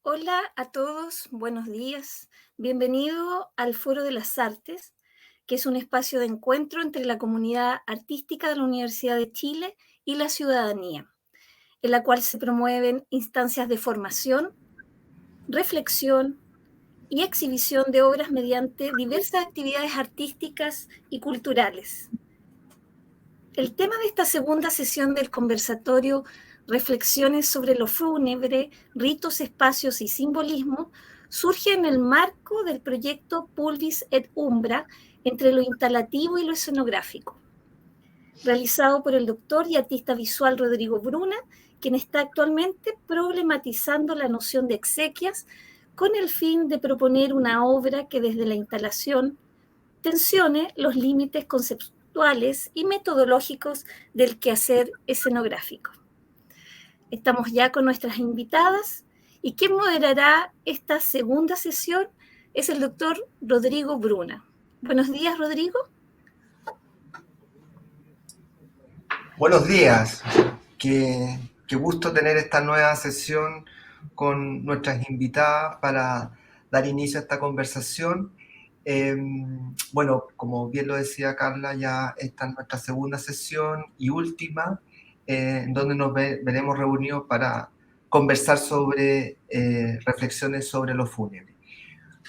Hola a todos, buenos días. Bienvenido al Foro de las Artes, que es un espacio de encuentro entre la comunidad artística de la Universidad de Chile y la ciudadanía, en la cual se promueven instancias de formación, reflexión y exhibición de obras mediante diversas actividades artísticas y culturales. El tema de esta segunda sesión del conversatorio Reflexiones sobre lo fúnebre, ritos, espacios y simbolismo surge en el marco del proyecto Pulvis et Umbra entre lo instalativo y lo escenográfico, realizado por el doctor y artista visual Rodrigo Bruna, quien está actualmente problematizando la noción de exequias con el fin de proponer una obra que desde la instalación tensione los límites conceptuales y metodológicos del quehacer escenográfico. Estamos ya con nuestras invitadas y quien moderará esta segunda sesión es el doctor Rodrigo Bruna. Buenos días, Rodrigo. Buenos días. Qué gusto tener esta nueva sesión con nuestras invitadas para dar inicio a esta conversación. Bueno, como bien lo decía Carla, ya esta es nuestra segunda sesión y última, en donde nos veremos reunidos para conversar sobre reflexiones sobre lo fúnebre.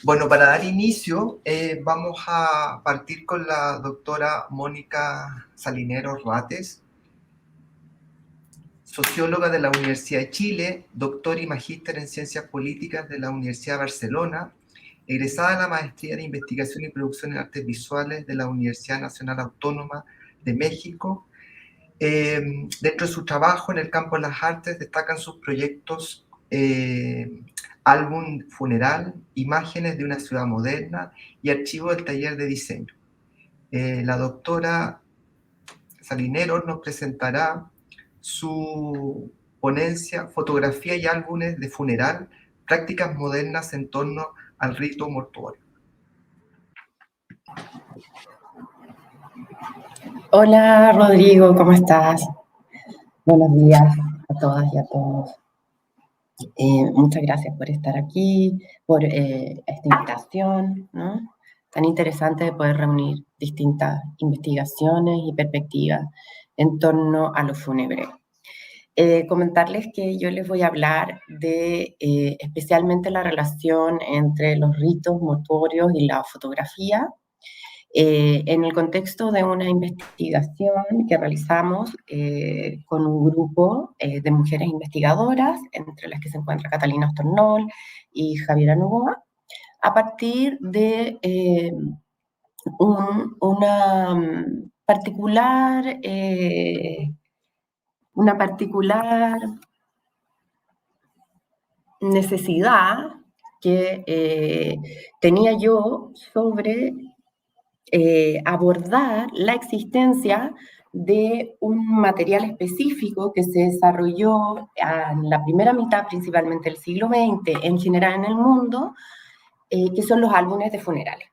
Bueno, para dar inicio, vamos a partir con la doctora Mónica Salinero Rates, socióloga de la Universidad de Chile, doctor y magíster en Ciencias Políticas de la Universidad de Barcelona, egresada de la Maestría de Investigación y Producción en Artes Visuales de la Universidad Nacional Autónoma de México. Dentro de su trabajo en el campo de las artes destacan sus proyectos Álbum Funeral, Imágenes de una ciudad moderna y Archivo del taller de diseño. La doctora Salinero nos presentará su ponencia Fotografía y álbumes de funeral, prácticas modernas en torno al rito mortuorio. Hola Rodrigo, ¿cómo estás? Buenos días a todas y a todos. Muchas gracias por estar aquí, por esta invitación, ¿no? Tan interesante de poder reunir distintas investigaciones y perspectivas en torno a lo fúnebre. Comentarles que yo les voy a hablar de especialmente la relación entre los ritos mortuorios y la fotografía, en el contexto de una investigación que realizamos con un grupo de mujeres investigadoras, entre las que se encuentra Catalina Ostornol y Javiera Novoa, a partir de una particular necesidad que tenía yo sobre abordar la existencia de un material específico que se desarrolló en la primera mitad principalmente del siglo XX, en general en el mundo, que son los álbumes de funerales.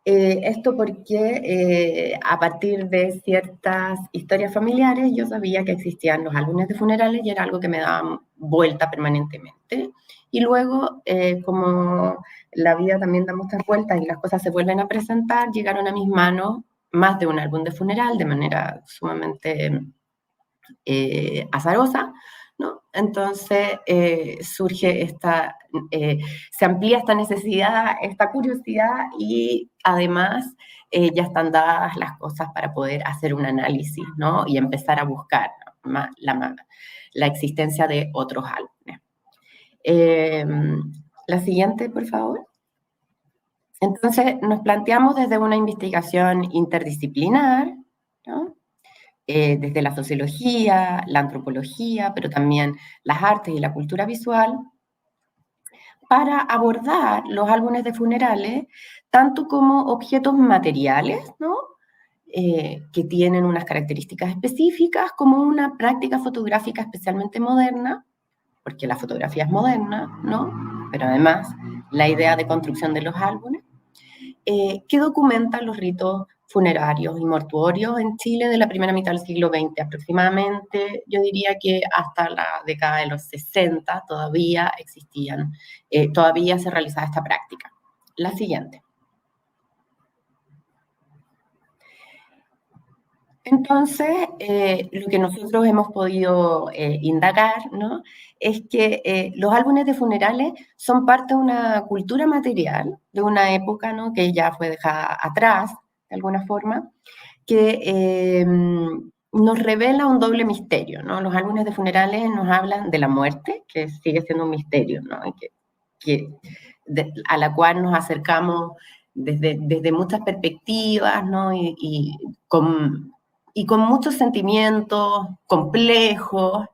Esto porque a partir de ciertas historias familiares yo sabía que existían los álbumes de funerales y era algo que me daba vuelta permanentemente. Y luego, como la vida también da muchas vueltas y las cosas se vuelven a presentar, llegaron a mis manos más de un álbum de funeral de manera sumamente azarosa, ¿no? Entonces surge se amplía esta necesidad, esta curiosidad y además ya están dadas las cosas para poder hacer un análisis, ¿no? Y empezar a buscar, ¿no? la existencia de otros álbumes. La siguiente, por favor. Entonces, nos planteamos desde una investigación interdisciplinar, ¿no? Desde la sociología, la antropología, pero también las artes y la cultura visual, para abordar los álbumes de funerales tanto como objetos materiales, ¿no? Que tienen unas características específicas, como una práctica fotográfica especialmente moderna, porque la fotografía es moderna, ¿no? Pero además la idea de construcción de los álbumes, que documentan los ritos funerarios y mortuorios en Chile de la primera mitad del siglo XX aproximadamente. Yo diría que hasta la década de los 60 todavía existían, todavía se realizaba esta práctica. La siguiente. Entonces, lo que nosotros hemos podido indagar, ¿no? Es que los álbumes de funerales son parte de una cultura material, de una época, ¿no? Que ya fue dejada atrás, de alguna forma, que nos revela un doble misterio, ¿no? Los álbumes de funerales nos hablan de la muerte, que sigue siendo un misterio, ¿no? A la cual nos acercamos desde muchas perspectivas, ¿no? Y con muchos sentimientos complejos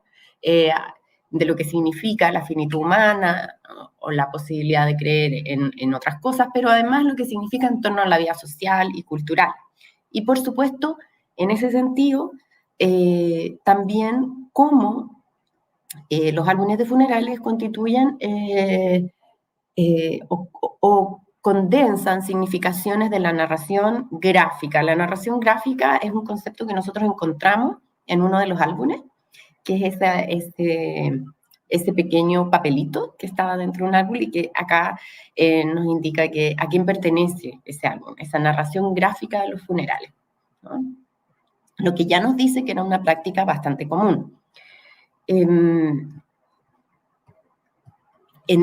de lo que significa la finitud humana, ¿no? O la posibilidad de creer en otras cosas, pero además lo que significa en torno a la vida social y cultural. Y por supuesto, en ese sentido, también cómo los álbumes de funerales constituyen o condensan significaciones de la narración gráfica. La narración gráfica es un concepto que nosotros encontramos en uno de los álbumes, que es ese pequeño papelito que estaba dentro de un álbum y que acá nos indica a quién pertenece ese álbum, esa narración gráfica de los funerales, ¿no? Lo que ya nos dice que era una práctica bastante común en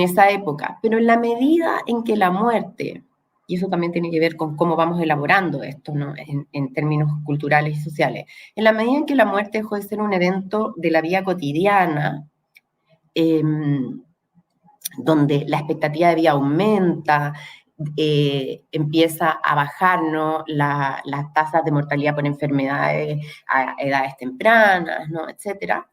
esa época, pero en la medida en que la muerte, y eso también tiene que ver con cómo vamos elaborando esto, ¿no? en términos culturales y sociales, en la medida en que la muerte dejó de ser un evento de la vida cotidiana, donde la expectativa de vida aumenta, empieza a bajar, ¿no? las tasas de mortalidad por enfermedades a edades tempranas, ¿no? Etcétera.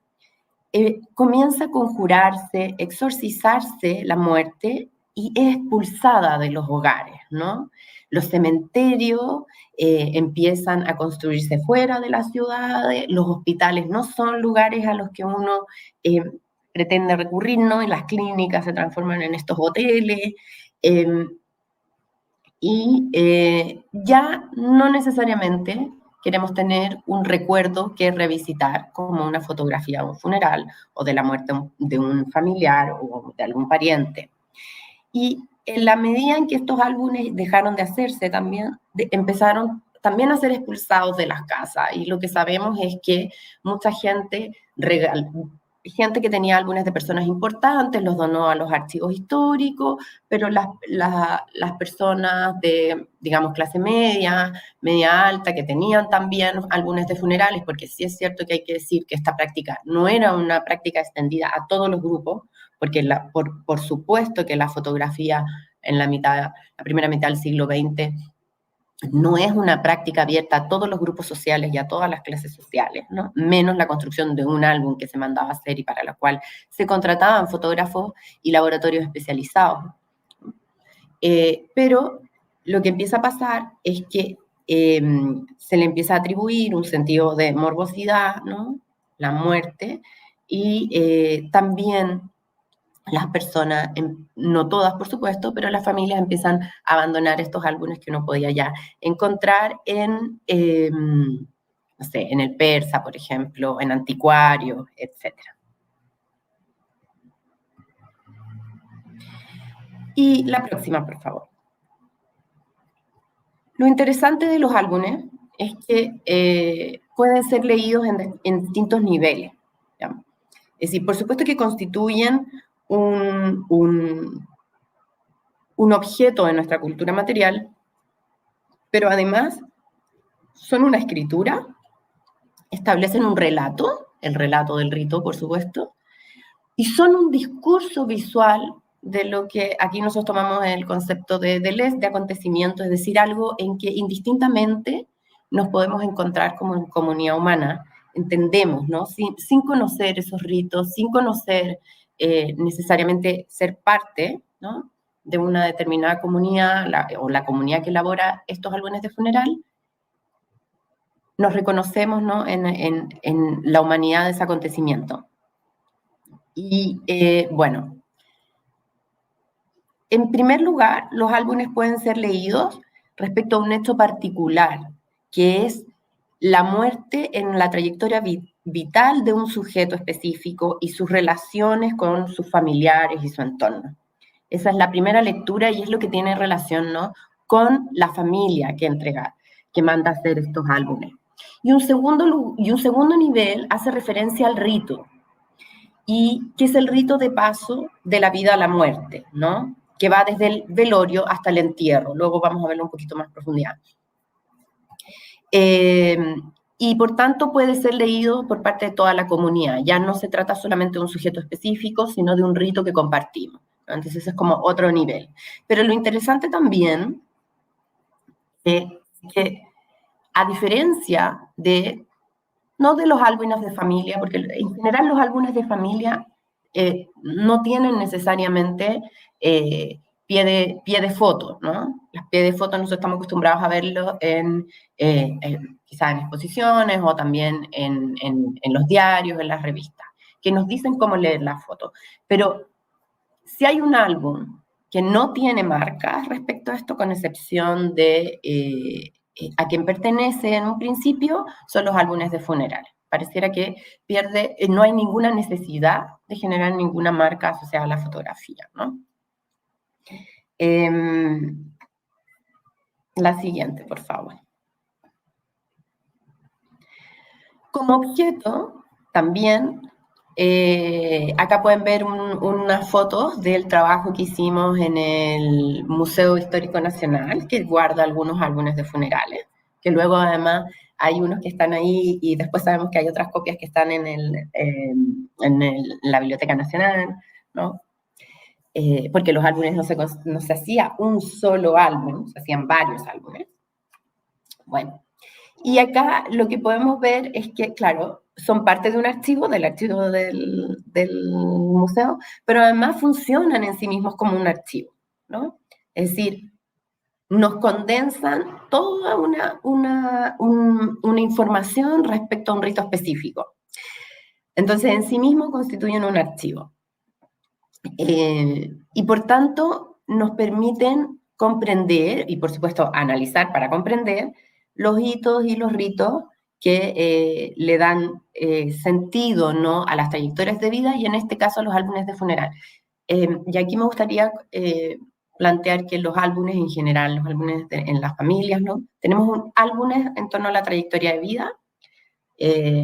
Comienza a conjurarse, exorcizarse la muerte y es expulsada de los hogares, ¿no? Los cementerios empiezan a construirse fuera de las ciudades, los hospitales no son lugares a los que uno pretende recurrir, ¿no? Y las clínicas se transforman en estos hoteles, ya no necesariamente queremos tener un recuerdo que revisitar, como una fotografía de un funeral o de la muerte de un familiar o de algún pariente. Y en la medida en que estos álbumes dejaron de hacerse también, empezaron también a ser expulsados de las casas. Y lo que sabemos es que mucha gente que tenía álbumes de personas importantes los donó a los archivos históricos, pero las personas de, digamos, clase media, media alta, que tenían también álbumes de funerales, porque sí es cierto que hay que decir que esta práctica no era una práctica extendida a todos los grupos, porque por supuesto que la fotografía en la primera mitad del siglo XX no es una práctica abierta a todos los grupos sociales y a todas las clases sociales, ¿no? Menos la construcción de un álbum que se mandaba a hacer y para la cual se contrataban fotógrafos y laboratorios especializados. Pero lo que empieza a pasar es que se le empieza a atribuir un sentido de morbosidad, ¿no? La muerte, y también las personas, no todas por supuesto, pero las familias empiezan a abandonar estos álbumes que uno podía ya encontrar en, no sé, en el persa, por ejemplo, en anticuarios, etc. Y la próxima, por favor. Lo interesante de los álbumes es que pueden ser leídos en distintos niveles, ¿ya? Es decir, por supuesto que constituyen un objeto de nuestra cultura material, pero además son una escritura, establecen un relato, el relato del rito, por supuesto, y son un discurso visual de lo que aquí nosotros tomamos el concepto de acontecimiento, es decir, algo en que indistintamente nos podemos encontrar como comunidad humana, entendemos, ¿no? Sin conocer esos ritos, sin conocer necesariamente ser parte, ¿no?, de una determinada comunidad o la comunidad que elabora estos álbumes de funeral, nos reconocemos, ¿no?, en la humanidad de ese acontecimiento. Y bueno, en primer lugar, los álbumes pueden ser leídos respecto a un hecho particular, que es la muerte en la trayectoria vital de un sujeto específico y sus relaciones con sus familiares y su entorno. Esa es la primera lectura y es lo que tiene relación, ¿no?, con la familia que manda a hacer estos álbumes. Y un segundo nivel hace referencia al rito, y que es el rito de paso de la vida a la muerte, ¿no?, que va desde el velorio hasta el entierro. Luego vamos a verlo un poquito más en profundidad. Y por tanto puede ser leído por parte de toda la comunidad. Ya no se trata solamente de un sujeto específico, sino de un rito que compartimos. Entonces ese es como otro nivel. Pero lo interesante también es que, a diferencia no de los álbumes de familia, porque en general los álbumes de familia no tienen necesariamente pie de foto, ¿no? Los pies de foto nosotros estamos acostumbrados a verlos quizás en exposiciones o también en los diarios, en las revistas, que nos dicen cómo leer la foto. Pero si hay un álbum que no tiene marcas respecto a esto, con excepción de a quien pertenece en un principio, son los álbumes de funeral. Pareciera que no hay ninguna necesidad de generar ninguna marca asociada a la fotografía, ¿no? La siguiente, por favor. Como objeto, también, acá pueden ver unas fotos del trabajo que hicimos en el Museo Histórico Nacional, que guarda algunos álbumes de funerales, que luego además hay unos que están ahí y después sabemos que hay otras copias que están en la Biblioteca Nacional, ¿no? Porque los álbumes no se hacía un solo álbum, se hacían varios álbumes. Bueno, y acá lo que podemos ver es que, claro, son parte de un archivo, del archivo del museo, pero además funcionan en sí mismos como un archivo, ¿no? Es decir, nos condensan toda una información respecto a un rito específico. Entonces, en sí mismos constituyen un archivo. Y por tanto, nos permiten comprender, y por supuesto analizar para comprender, los hitos y los ritos que le dan sentido, ¿no?, a las trayectorias de vida, y en este caso a los álbumes de funeral. Y aquí me gustaría plantear que los álbumes en general, los álbumes en las familias, ¿no?, tenemos álbumes en torno a la trayectoria de vida,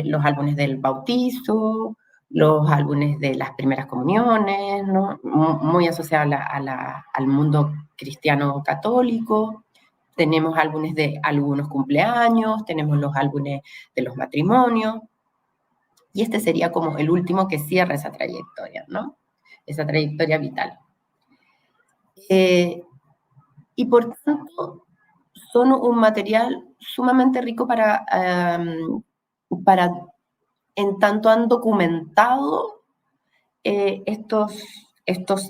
los álbumes del bautizo, los álbumes de las primeras comuniones, ¿no?, muy asociados al mundo cristiano católico. Tenemos álbumes de algunos cumpleaños, tenemos los álbumes de los matrimonios, y este sería como el último que cierra esa trayectoria, ¿no?, esa trayectoria vital. Y por tanto, son un material sumamente rico para en tanto han documentado estos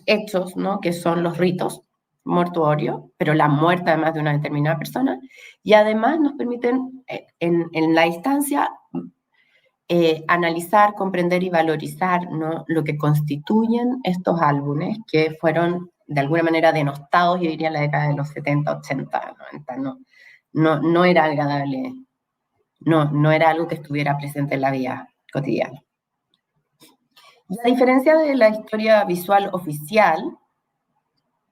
hechos, ¿no?, que son los ritos mortuorios, pero la muerte además de una determinada persona, y además nos permiten en la instancia analizar, comprender y valorizar, ¿no?, lo que constituyen estos álbumes que fueron de alguna manera denostados, yo diría, en la década de los 70, 80, 90, no era agradable, no era algo que estuviera presente en la vida cotidiana. Y a diferencia de la historia visual oficial,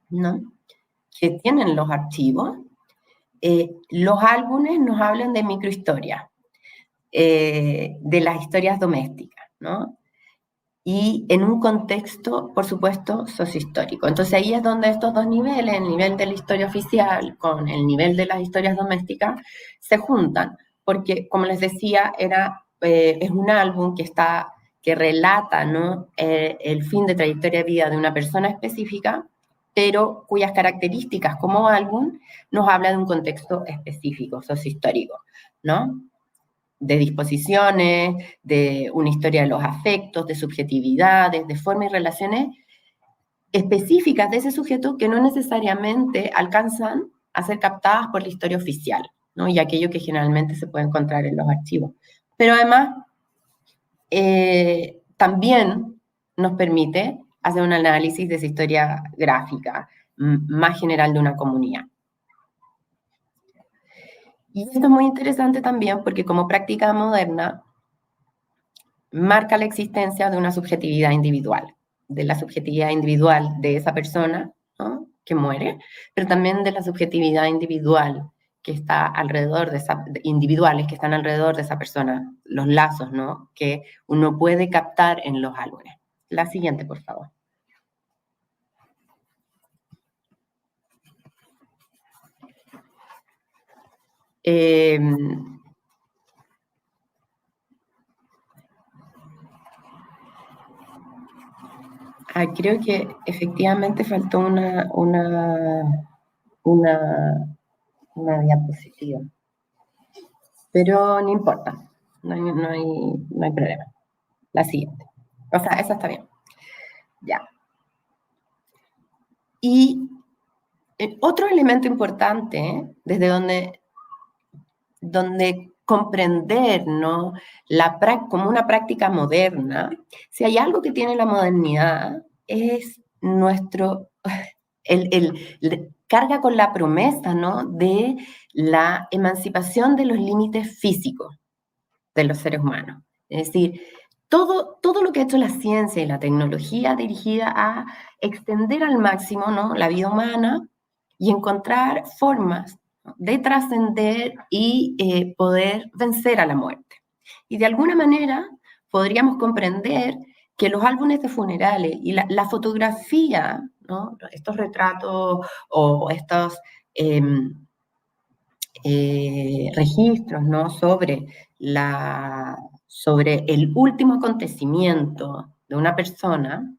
¿no?, que tienen los archivos, los álbumes nos hablan de microhistorias, de las historias domésticas, ¿no?, y en un contexto, por supuesto, sociohistórico. Entonces ahí es donde estos dos niveles, el nivel de la historia oficial con el nivel de las historias domésticas, se juntan, porque, como les decía, es un álbum que está que relata, ¿no?, el fin de trayectoria de vida de una persona específica, pero cuyas características como álbum nos habla de un contexto específico, sociohistórico, ¿no?, de disposiciones, de una historia de los afectos, de subjetividades, de formas y relaciones específicas de ese sujeto que no necesariamente alcanzan a ser captadas por la historia oficial, ¿no?, y aquello que generalmente se puede encontrar en los archivos. Pero además, también nos permite hacer un análisis de esa historia gráfica más general de una comunidad. Y esto es muy interesante también porque como práctica moderna marca la existencia de una subjetividad individual, de la subjetividad individual de esa persona, ¿no?, que muere, pero también de la subjetividad individual que está alrededor individuales que están alrededor de esa persona, los lazos, ¿no?, que uno puede captar en los álbumes. La siguiente, por favor. Creo que efectivamente faltó una diapositiva, pero no importa, no hay problema. La siguiente. O sea, esa está bien. Ya. Y otro elemento importante, desde donde comprender, ¿no?, como una práctica moderna, si hay algo que tiene la modernidad, es carga con la promesa, ¿no?, de la emancipación de los límites físicos de los seres humanos. Es decir, todo lo que ha hecho la ciencia y la tecnología dirigida a extender al máximo, ¿no?, la vida humana y encontrar formas de trascender y poder vencer a la muerte. Y de alguna manera podríamos comprender que los álbumes de funerales y la fotografía, ¿no?, estos retratos o estos registros, ¿no?, sobre el último acontecimiento de una persona,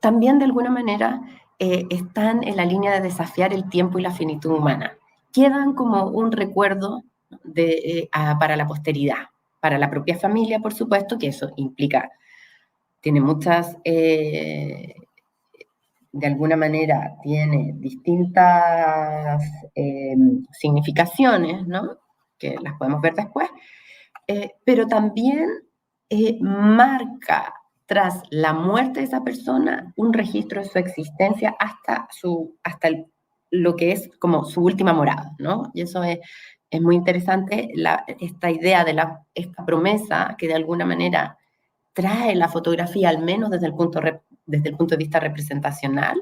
también de alguna manera están en la línea de desafiar el tiempo y la finitud humana. Quedan como un recuerdo para la posteridad, para la propia familia, por supuesto, que eso tiene muchas, de alguna manera, tiene distintas significaciones, ¿no?, que las podemos ver después, pero también marca tras la muerte de esa persona un registro de su existencia hasta lo que es como su última morada, ¿no? Y eso es muy interesante, esta idea de esta promesa que de alguna manera trae la fotografía, al menos desde el punto de vista representacional,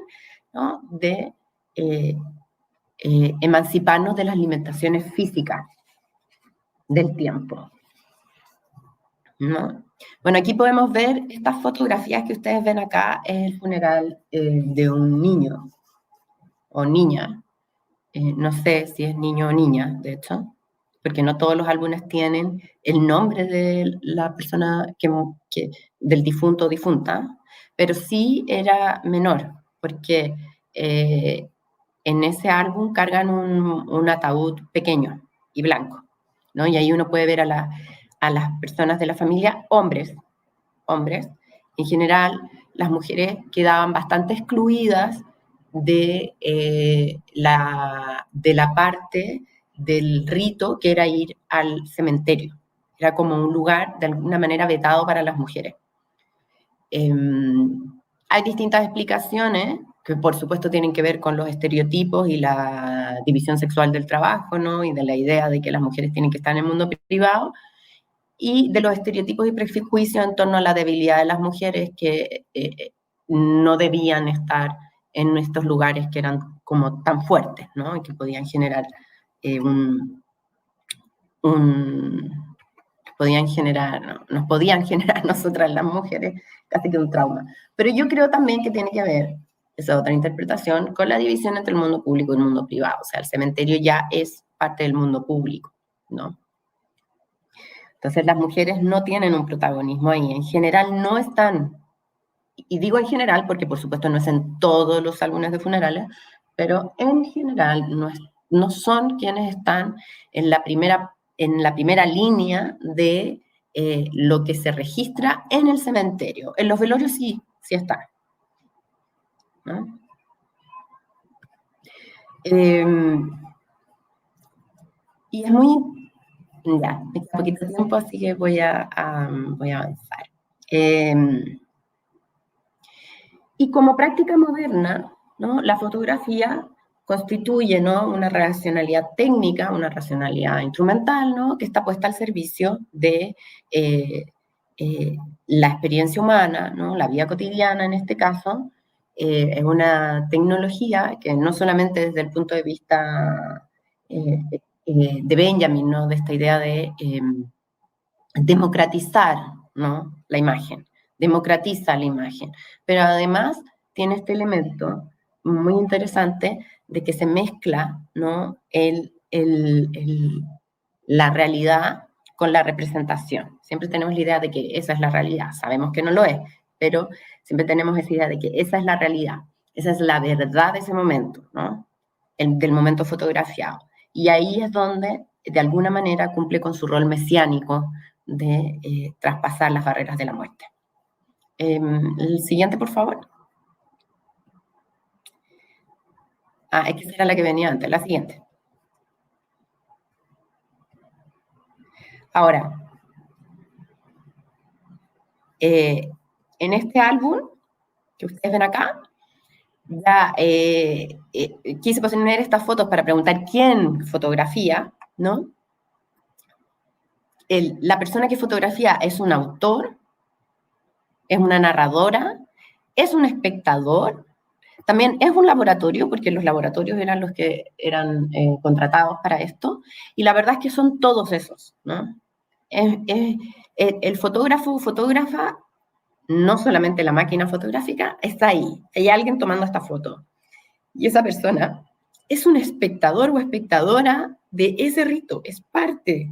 ¿no?, de emanciparnos de las limitaciones físicas del tiempo, ¿no? Bueno, aquí podemos ver estas fotografías que ustedes ven acá, es el funeral de un niño o niña, no sé si es niño o niña, de hecho, porque no todos los álbumes tienen el nombre de la persona del difunto o difunta, pero sí era menor, porque en ese álbum cargan un ataúd pequeño y blanco, ¿no? Y ahí uno puede ver a las personas de la familia, hombres. En general, las mujeres quedaban bastante excluidas de la parte del rito que era ir al cementerio. Era como un lugar de alguna manera vetado para las mujeres. Hay distintas explicaciones que por supuesto tienen que ver con los estereotipos y la división sexual del trabajo, ¿no?, y de la idea de que las mujeres tienen que estar en el mundo privado, y de los estereotipos y prejuicios en torno a la debilidad de las mujeres que no debían estar en estos lugares que eran como tan fuertes, ¿no?, y que podían generar nos podían generar nosotras las mujeres casi que un trauma. Pero yo creo también que tiene que ver, esa otra interpretación, con la división entre el mundo público y el mundo privado. O sea, el cementerio ya es parte del mundo público, ¿no? Entonces las mujeres no tienen un protagonismo ahí, en general no están, y digo en general porque por supuesto no es en todos los álbumes de funerales, pero en general no son quienes están en la primera línea de lo que se registra en el cementerio. En los velorios sí están, ¿no? Y es muy... Ya, me queda poquito tiempo, así que voy a avanzar. Y como práctica moderna, ¿no? La fotografía constituye, ¿no? Una racionalidad técnica, una racionalidad instrumental, ¿no? Que está puesta al servicio de la experiencia humana, ¿no? La vida cotidiana en este caso. Es una tecnología que no solamente desde el punto de vista de Benjamin, ¿no? De esta idea de democratizar, ¿no? La imagen, democratiza la imagen, pero además tiene este elemento muy interesante de que se mezcla, ¿no? La realidad con la representación. Siempre tenemos la idea de que esa es la realidad, sabemos que no lo es, pero siempre tenemos esa idea de que esa es la realidad, esa es la verdad de ese momento, ¿no? Del momento fotografiado. Y ahí es donde, de alguna manera, cumple con su rol mesiánico de traspasar las barreras de la muerte. El siguiente, por favor. Es que esa era la que venía antes, la siguiente. Ahora, en este álbum que ustedes ven acá, ya quise poner estas fotos para preguntar quién fotografía, ¿no? La persona que fotografía es un autor, es una narradora, es un espectador, también es un laboratorio, porque los laboratorios eran los que eran contratados para esto, y la verdad es que son todos esos, ¿no? El fotógrafo o fotógrafa, no solamente la máquina fotográfica, está ahí, hay alguien tomando esta foto. Y esa persona es un espectador o espectadora de ese rito, es parte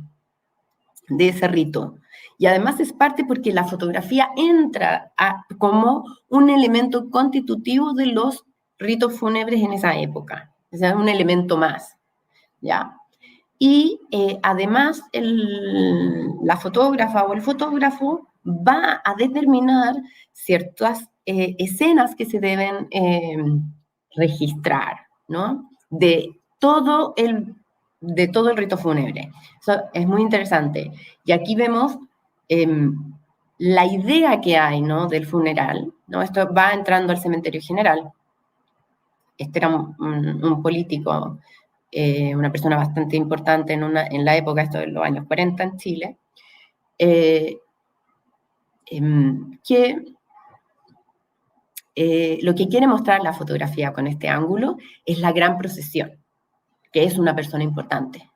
de ese rito. Y además es parte porque la fotografía entra como un elemento constitutivo de los ritos fúnebres en esa época. O sea, un elemento más, ¿ya? Y además la fotógrafa o el fotógrafo va a determinar ciertas escenas que se deben registrar, ¿no? De todo el rito fúnebre. Eso es muy interesante. Y aquí vemos la idea que hay, ¿no? Del funeral, ¿no? Esto va entrando al cementerio general. Este era un político, una persona bastante importante en la época, esto de los años 40 en Chile, que lo que quiere mostrar la fotografía con este ángulo es la gran procesión, que es una persona importante,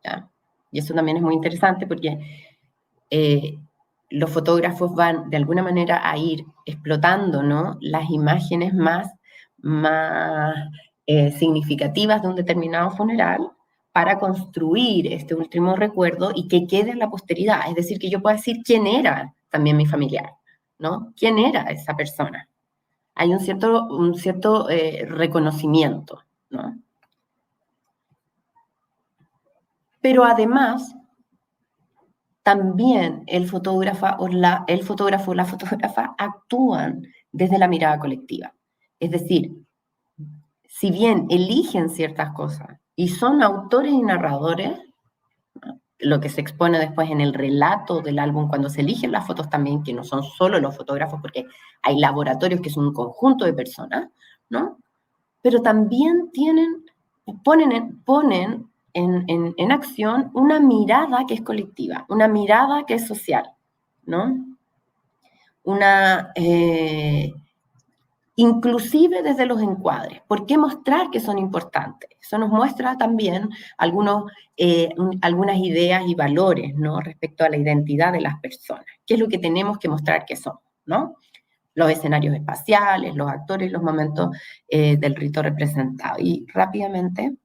¿ya? Y eso también es muy interesante porque los fotógrafos van de alguna manera a ir explotando, ¿no? Las imágenes más significativas de un determinado funeral para construir este último recuerdo y que quede en la posteridad. Es decir, que yo pueda decir quién era también mi familiar, ¿no? ¿Quién era esa persona? Hay un cierto reconocimiento, ¿no? Pero además, también el fotógrafo o la fotógrafa actúan desde la mirada colectiva. Es decir, si bien eligen ciertas cosas y son autores y narradores, ¿no? Lo que se expone después en el relato del álbum cuando se eligen las fotos también, que no son solo los fotógrafos, porque hay laboratorios que son un conjunto de personas, ¿no? Pero también ponen en acción una mirada que es colectiva, una mirada que es social, ¿no? Inclusive desde los encuadres. ¿Por qué mostrar que son importantes? Eso nos muestra también algunas ideas y valores, ¿no? Respecto a la identidad de las personas. ¿Qué es lo que tenemos que mostrar que somos, ¿no? Los escenarios espaciales, los actores, los momentos del rito representado. Y rápidamente,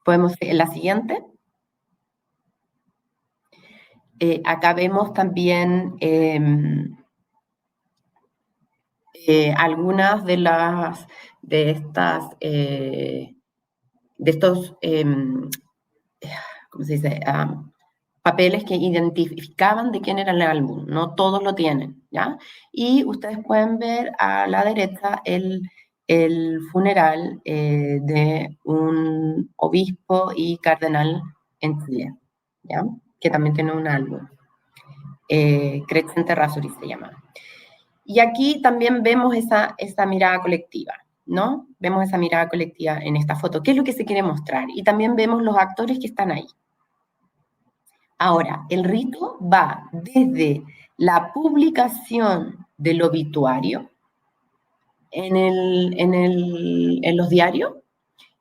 podemos en la siguiente. Acá vemos también algunas de estos, ¿cómo se dice? Papeles que identificaban de quién era el álbum, no todos lo tienen, ¿ya? Y ustedes pueden ver a la derecha el funeral de un obispo y cardenal en Chile, ¿ya? Que también tiene un álbum. Crescente Razuri se llama. Y aquí también vemos esa mirada colectiva, ¿no? Vemos esa mirada colectiva en esta foto. ¿Qué es lo que se quiere mostrar? Y también vemos los actores que están ahí. Ahora, el rito va desde la publicación del obituario en los diarios,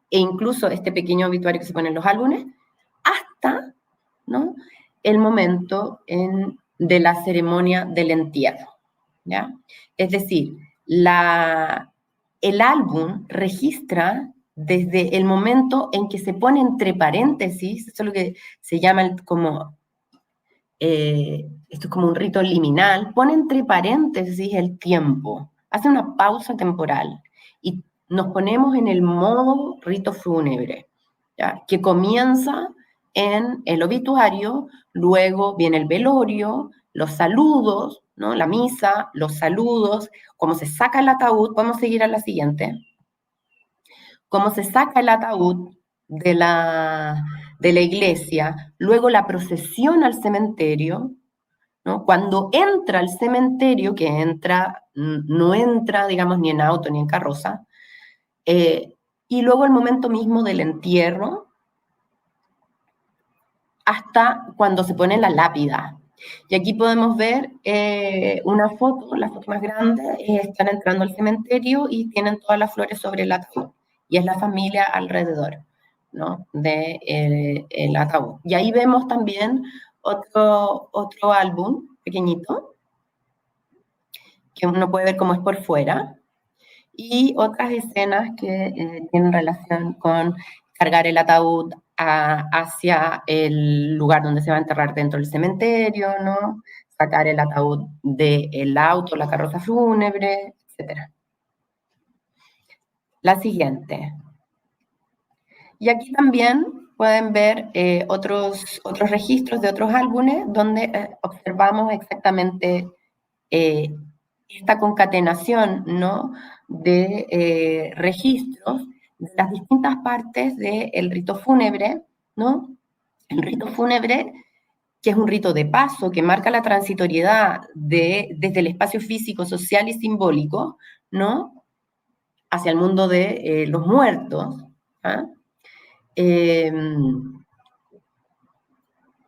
e incluso este pequeño obituario que se pone en los álbumes, hasta, ¿no?, el momento de la ceremonia del entierro, ¿ya? Es decir, el álbum registra desde el momento en que se pone entre paréntesis, eso es lo que se llama esto es como un rito liminal, pone entre paréntesis el tiempo, hace una pausa temporal y nos ponemos en el modo rito fúnebre, ¿ya?, que comienza en el obituario, luego viene el velorio, los saludos, ¿no?, la misa, los saludos, cómo se saca el ataúd. Podemos seguir a la siguiente. Cómo se saca el ataúd de la iglesia, luego la procesión al cementerio, ¿no? Cuando entra al cementerio, que no entra, digamos, ni en auto ni en carroza, y luego el momento mismo del entierro, hasta cuando se pone la lápida. Y aquí podemos ver una foto, la foto más grande, están entrando al cementerio y tienen todas las flores sobre el ataúd, y es la familia alrededor, ¿no?, del ataúd. Y ahí vemos también otro álbum pequeñito, que uno puede ver cómo es por fuera, y otras escenas que tienen relación con cargar el ataúd hacia el lugar donde se va a enterrar dentro del cementerio, ¿no?, sacar el ataúd del auto, la carroza fúnebre, etc. La siguiente. Y aquí también pueden ver otros registros de otros álbumes donde observamos exactamente esta concatenación, ¿no?, de registros de las distintas partes del rito fúnebre, ¿no? El rito fúnebre, que es un rito de paso, que marca la transitoriedad desde el espacio físico, social y simbólico, ¿no?, hacia el mundo de los muertos, ¿ah?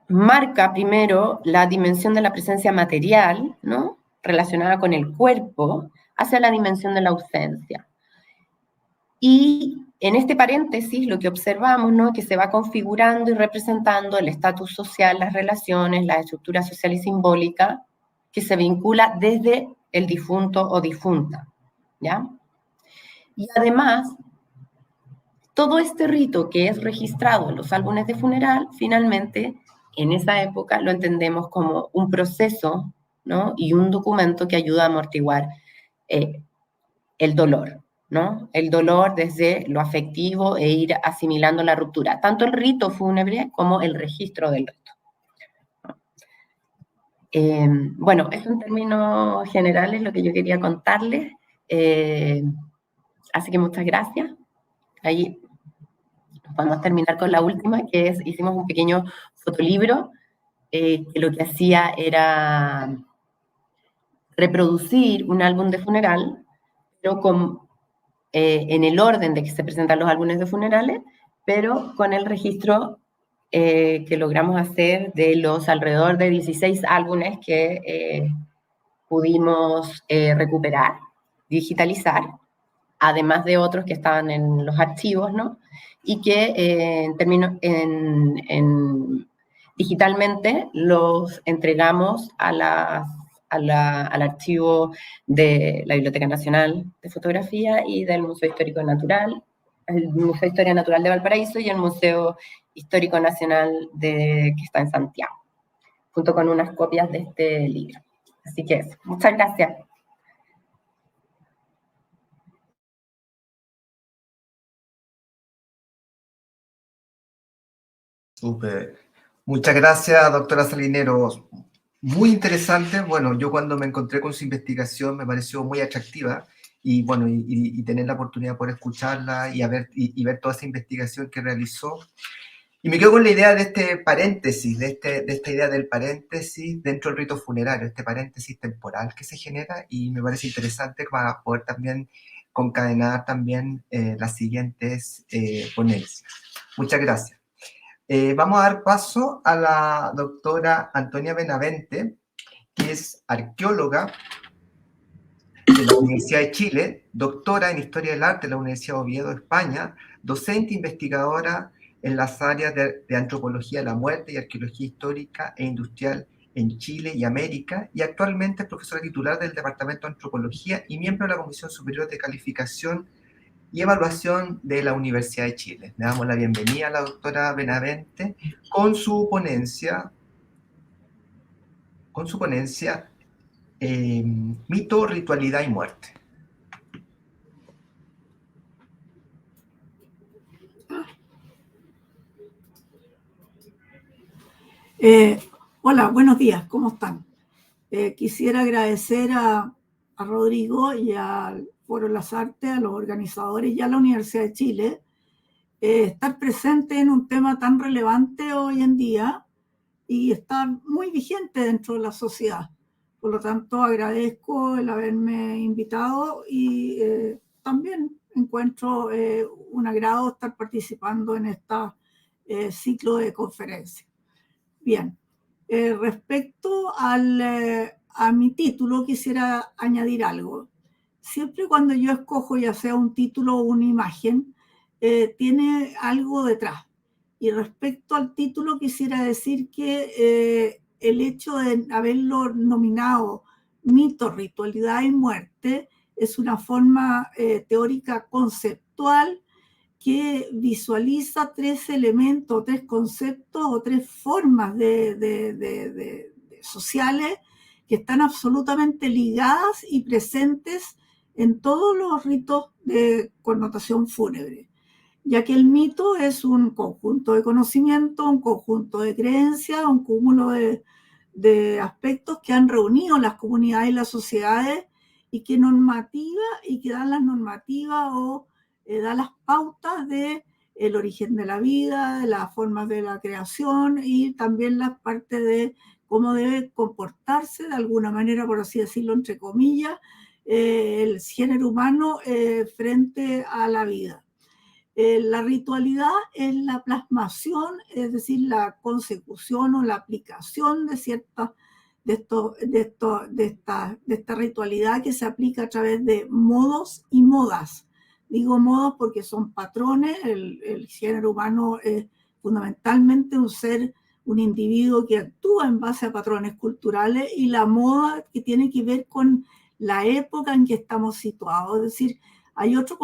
Marca primero la dimensión de la presencia material, ¿no?, relacionada con el cuerpo, hacia la dimensión de la ausencia. Y en este paréntesis lo que observamos, ¿no?, que se va configurando y representando el estatus social, las relaciones, la estructura social y simbólica que se vincula desde el difunto o difunta, ¿ya? Y además, todo este rito que es registrado en los álbumes de funeral, finalmente, en esa época lo entendemos como un proceso, ¿no?, y un documento que ayuda a amortiguar el dolor, ¿no? El dolor desde lo afectivo e ir asimilando la ruptura, tanto el rito fúnebre como el registro del rito. Bueno, eso en términos generales lo que yo quería contarles, así que muchas gracias. Ahí podemos terminar con la última, que es, hicimos un pequeño fotolibro, que lo que hacía era reproducir un álbum de funeral, pero en el orden de que se presentan los álbumes de funerales, pero con el registro que logramos hacer de los alrededor de 16 álbumes que pudimos recuperar, digitalizar, además de otros que estaban en los archivos, ¿no?, y que digitalmente los entregamos al archivo de la Biblioteca Nacional de Fotografía y del Museo Histórico Natural, el Museo de Historia Natural de Valparaíso y el Museo Histórico Nacional que está en Santiago. junto con unas copias de este libro. Así que eso, muchas gracias. Súper. Muchas gracias, doctora Salineros. Muy interesante. Bueno, yo cuando me encontré con su investigación me pareció muy atractiva y bueno, y tener la oportunidad de poder escucharla y ver toda esa investigación que realizó. Y me quedo con la idea de este paréntesis, de esta idea del paréntesis dentro del rito funerario, este paréntesis temporal que se genera, y me parece interesante para poder también concadenar también las siguientes ponencias. Muchas gracias. Vamos a dar paso a la doctora Antonia Benavente, que es arqueóloga de la Universidad de Chile, doctora en Historia del Arte de la Universidad de Oviedo, España, docente investigadora en las áreas de Antropología de la Muerte y Arqueología Histórica e Industrial en Chile y América, y actualmente es profesora titular del Departamento de Antropología y miembro de la Comisión Superior de Calificación y Evaluación de la Universidad de Chile. Le damos la bienvenida a la doctora Benavente con su ponencia Mito, Ritualidad y Muerte. Hola, buenos días, ¿cómo están? Quisiera agradecer a Rodrigo y al Foro de las Artes, a los organizadores y a la Universidad de Chile, estar presente en un tema tan relevante hoy en día y estar muy vigente dentro de la sociedad. Por lo tanto, agradezco el haberme invitado y también encuentro un agrado estar participando en este ciclo de conferencias. Bien, respecto a mi título, quisiera añadir algo. Siempre cuando yo escojo ya sea un título o una imagen, tiene algo detrás. Y respecto al título, quisiera decir que el hecho de haberlo nominado Mito, Ritualidad y Muerte es una forma teórica conceptual que visualiza tres elementos, tres conceptos o tres formas sociales que están absolutamente ligadas y presentes en todos los ritos de connotación fúnebre, ya que el mito es un conjunto de conocimientos, un conjunto de creencias, un cúmulo de aspectos que han reunido las comunidades y las sociedades y que dan las normativas o da las pautas de el origen de la vida, de las formas de la creación y también las partes de cómo debe comportarse de alguna manera, por así decirlo, entre comillas, el género humano frente a la vida. La ritualidad es la plasmación, es decir, la consecución o la aplicación de esta ritualidad que se aplica a través de modos y modas. Digo modos porque son patrones, el género humano es fundamentalmente un individuo que actúa en base a patrones culturales, y la moda que tiene que ver con la época en que estamos situados. Es decir, hay dos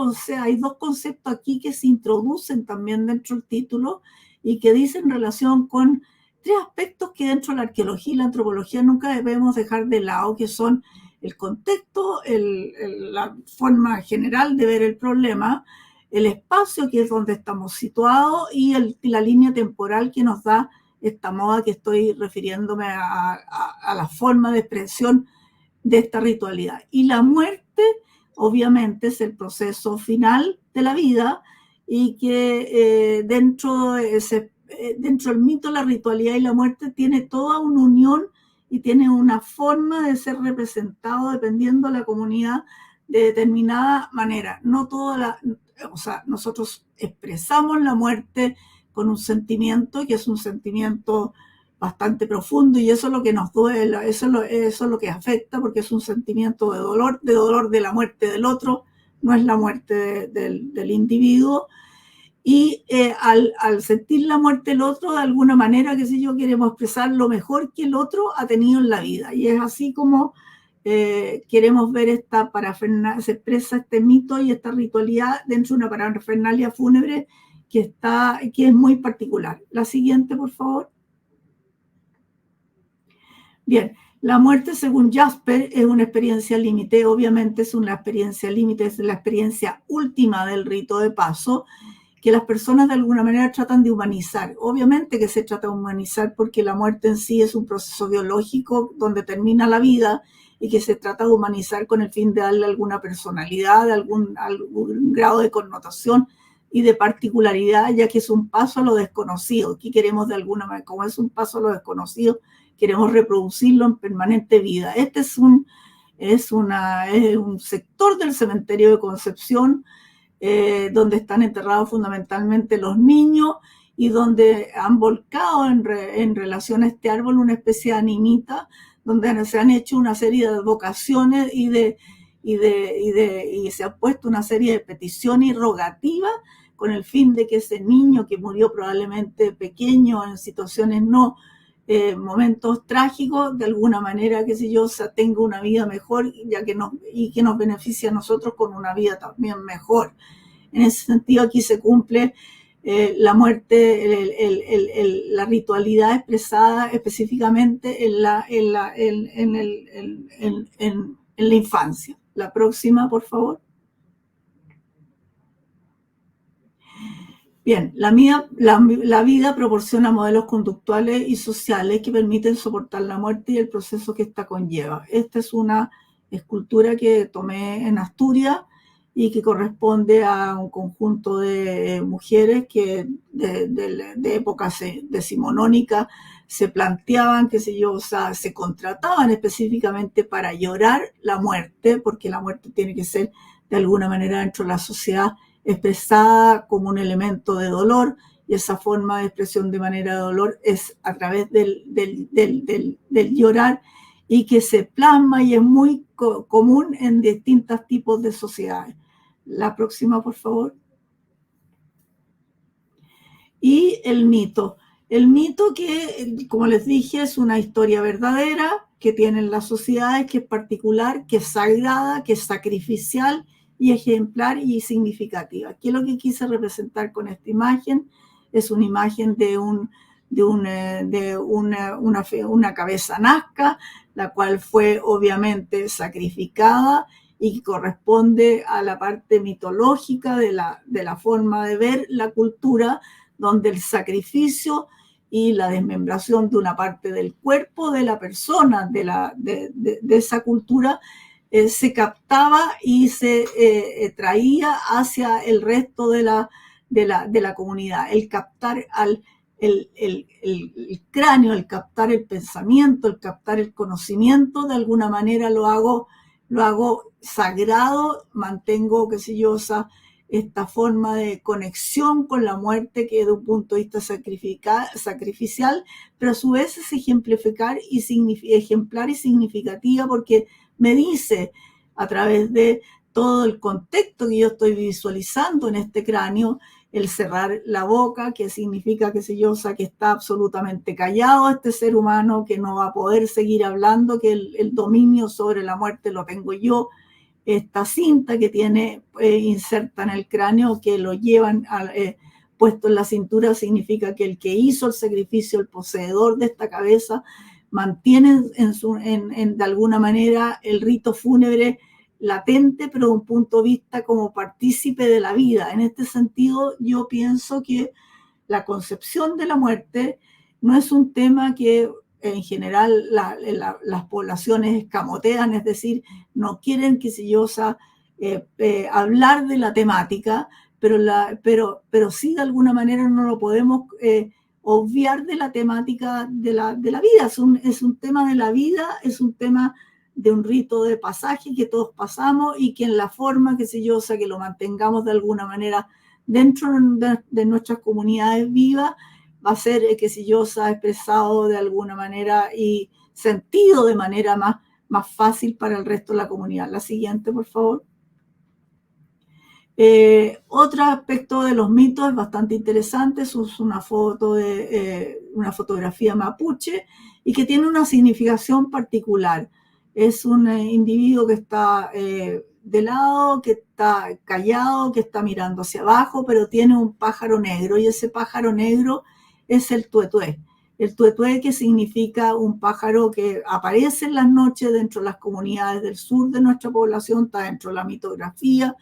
conceptos aquí que se introducen también dentro del título y que dicen relación con tres aspectos que dentro de la arqueología y la antropología nunca debemos dejar de lado, que son el contexto, la forma general de ver el problema, el espacio, que es donde estamos situados, y la línea temporal que nos da esta moda, que estoy refiriéndome a la forma de expresión de esta ritualidad. Y la muerte, obviamente, es el proceso final de la vida, y que dentro del mito, la ritualidad y la muerte tiene toda una unión y tiene una forma de ser representado dependiendo de la comunidad de determinada manera. Nosotros expresamos la muerte con un sentimiento que es un sentimiento bastante profundo, y eso es lo que nos duele, eso es lo que afecta, porque es un sentimiento de dolor de la muerte del otro, no es la muerte del individuo. Y al sentir la muerte del otro, de alguna manera, queremos expresar lo mejor que el otro ha tenido en la vida. Y es así como queremos ver esta parafernalia, se expresa este mito y esta ritualidad dentro de una parafernalia fúnebre que es muy particular. La siguiente, por favor. Bien, la muerte, según Jasper, es una experiencia límite. Obviamente es una experiencia límite, es la experiencia última del rito de paso, que las personas de alguna manera tratan de humanizar. Obviamente que se trata de humanizar porque la muerte en sí es un proceso biológico donde termina la vida y que se trata de humanizar con el fin de darle alguna personalidad, algún grado de connotación y de particularidad, ya que es un paso a lo desconocido. Aquí queremos de alguna manera, como es un paso a lo desconocido, queremos reproducirlo en permanente vida. Este es un sector del cementerio de Concepción donde están enterrados fundamentalmente los niños y donde han volcado en relación a este árbol una especie de animita, donde se han hecho una serie de advocaciones y se ha puesto una serie de peticiones y rogativas con el fin de que ese niño que murió probablemente pequeño en situaciones momentos trágicos, de alguna manera, qué sé yo, tenga una vida mejor, y que nos beneficie a nosotros con una vida también mejor. En ese sentido, aquí se cumple la muerte, la ritualidad expresada específicamente en la infancia. La próxima, por favor. Bien, la vida proporciona modelos conductuales y sociales que permiten soportar la muerte y el proceso que ésta conlleva. Esta es una escultura que tomé en Asturias y que corresponde a un conjunto de mujeres que de época decimonónica se planteaban, qué sé yo, o sea, se contrataban específicamente para llorar la muerte, porque la muerte tiene que ser de alguna manera dentro de la sociedad expresada como un elemento de dolor, y esa forma de expresión de manera de dolor es a través del llorar, y que se plasma y es muy común en distintos tipos de sociedades. La próxima, por favor. Y el mito. El mito que, como les dije, es una historia verdadera que tienen las sociedades, que es particular, que es sagrada, que es sacrificial y ejemplar y significativa. Aquí lo que quise representar con esta imagen es una imagen de una cabeza nazca, la cual fue obviamente sacrificada y que corresponde a la parte mitológica de la forma de ver la cultura, donde el sacrificio y la desmembración de una parte del cuerpo de la persona de esa cultura se captaba y se traía hacia el resto de la comunidad. El captar el cráneo, el captar el pensamiento, el captar el conocimiento, de alguna manera lo hago sagrado, mantengo, qué sé yo, esta forma de conexión con la muerte, que de un punto de vista sacrificial, pero a su vez es ejemplar y significativa, porque me dice, a través de todo el contexto que yo estoy visualizando en este cráneo, el cerrar la boca, que significa, qué sé yo, que está absolutamente callado este ser humano, que no va a poder seguir hablando, que el dominio sobre la muerte lo tengo yo. Esta cinta que tiene inserta en el cráneo, que lo llevan puesto en la cintura, significa que el que hizo el sacrificio, el poseedor de esta cabeza, mantiene de alguna manera el rito fúnebre latente, pero de un punto de vista como partícipe de la vida. En este sentido, yo pienso que la concepción de la muerte no es un tema que en general las poblaciones escamotean, es decir, no quieren, qué sé yo, hablar de la temática, pero sí de alguna manera no lo podemos obviar de la temática de la vida. Es un tema de la vida, es un tema de un rito de pasaje que todos pasamos, y que en la forma, qué sé yo, que lo mantengamos de alguna manera dentro de nuestras comunidades vivas, va a ser, qué sé yo, expresado de alguna manera y sentido de manera más fácil para el resto de la comunidad. La siguiente, por favor. Otro aspecto de los mitos es bastante interesante, es una fotografía mapuche y que tiene una significación particular. Es un individuo que está de lado, que está callado, que está mirando hacia abajo, pero tiene un pájaro negro, y ese pájaro negro es el tuetué. El tuetué, que significa un pájaro que aparece en las noches dentro de las comunidades del sur de nuestra población, está dentro de la mitografía,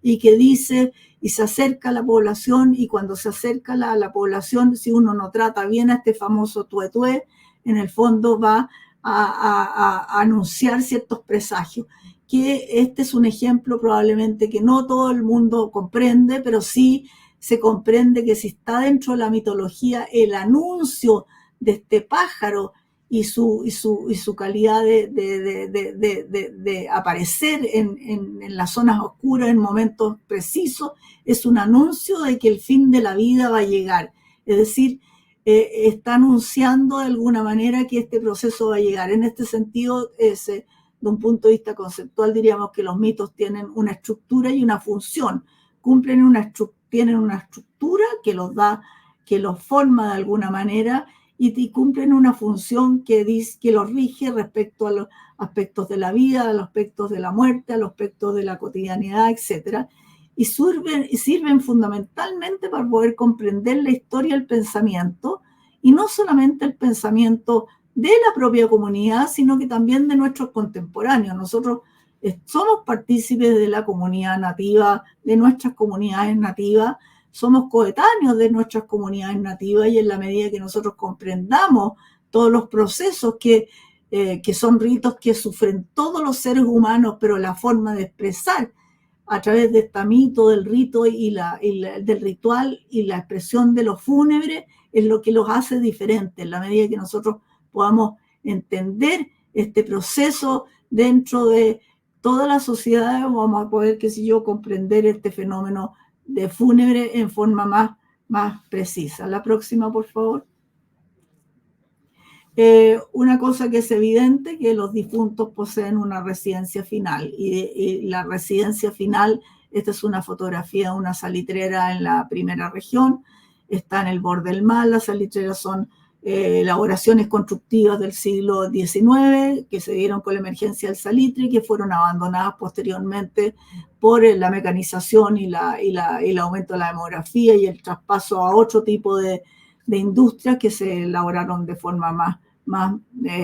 y que dice y se acerca a la población, y cuando se acerca a la población, si uno no trata bien a este famoso tuetué, en el fondo va a anunciar ciertos presagios. Que este es un ejemplo probablemente que no todo el mundo comprende, pero sí se comprende que si está dentro de la mitología el anuncio de este pájaro y su calidad de aparecer en las zonas oscuras en momentos precisos, es un anuncio de que el fin de la vida va a llegar. Es decir, está anunciando de alguna manera que este proceso va a llegar. En este sentido, de un punto de vista conceptual, diríamos que los mitos tienen una estructura y una función. Tienen una estructura que los forma de alguna manera, y cumplen una función que los rige respecto a los aspectos de la vida, a los aspectos de la muerte, a los aspectos de la cotidianidad, etc. Y sirven fundamentalmente para poder comprender la historia del pensamiento, y no solamente el pensamiento de la propia comunidad, sino que también de nuestros contemporáneos. Nosotros somos partícipes de la comunidad nativa, de nuestras comunidades nativas, somos coetáneos de nuestras comunidades nativas, y en la medida que nosotros comprendamos todos los procesos que son ritos que sufren todos los seres humanos, pero la forma de expresar a través de este mito del rito del ritual y la expresión de lo fúnebre es lo que los hace diferentes. En la medida que nosotros podamos entender este proceso dentro de toda la sociedad, vamos a poder, comprender este fenómeno de fúnebre en forma más precisa. La próxima, por favor. Una cosa que es evidente, que los difuntos poseen una residencia final, y la residencia final, esta es una fotografía de una salitrera en la primera región, está en el borde del mar. Las salitreras son elaboraciones constructivas del siglo XIX que se dieron con la emergencia del salitre y que fueron abandonadas posteriormente por la mecanización y el aumento de la demografía y el traspaso a otro tipo de industrias que se elaboraron de forma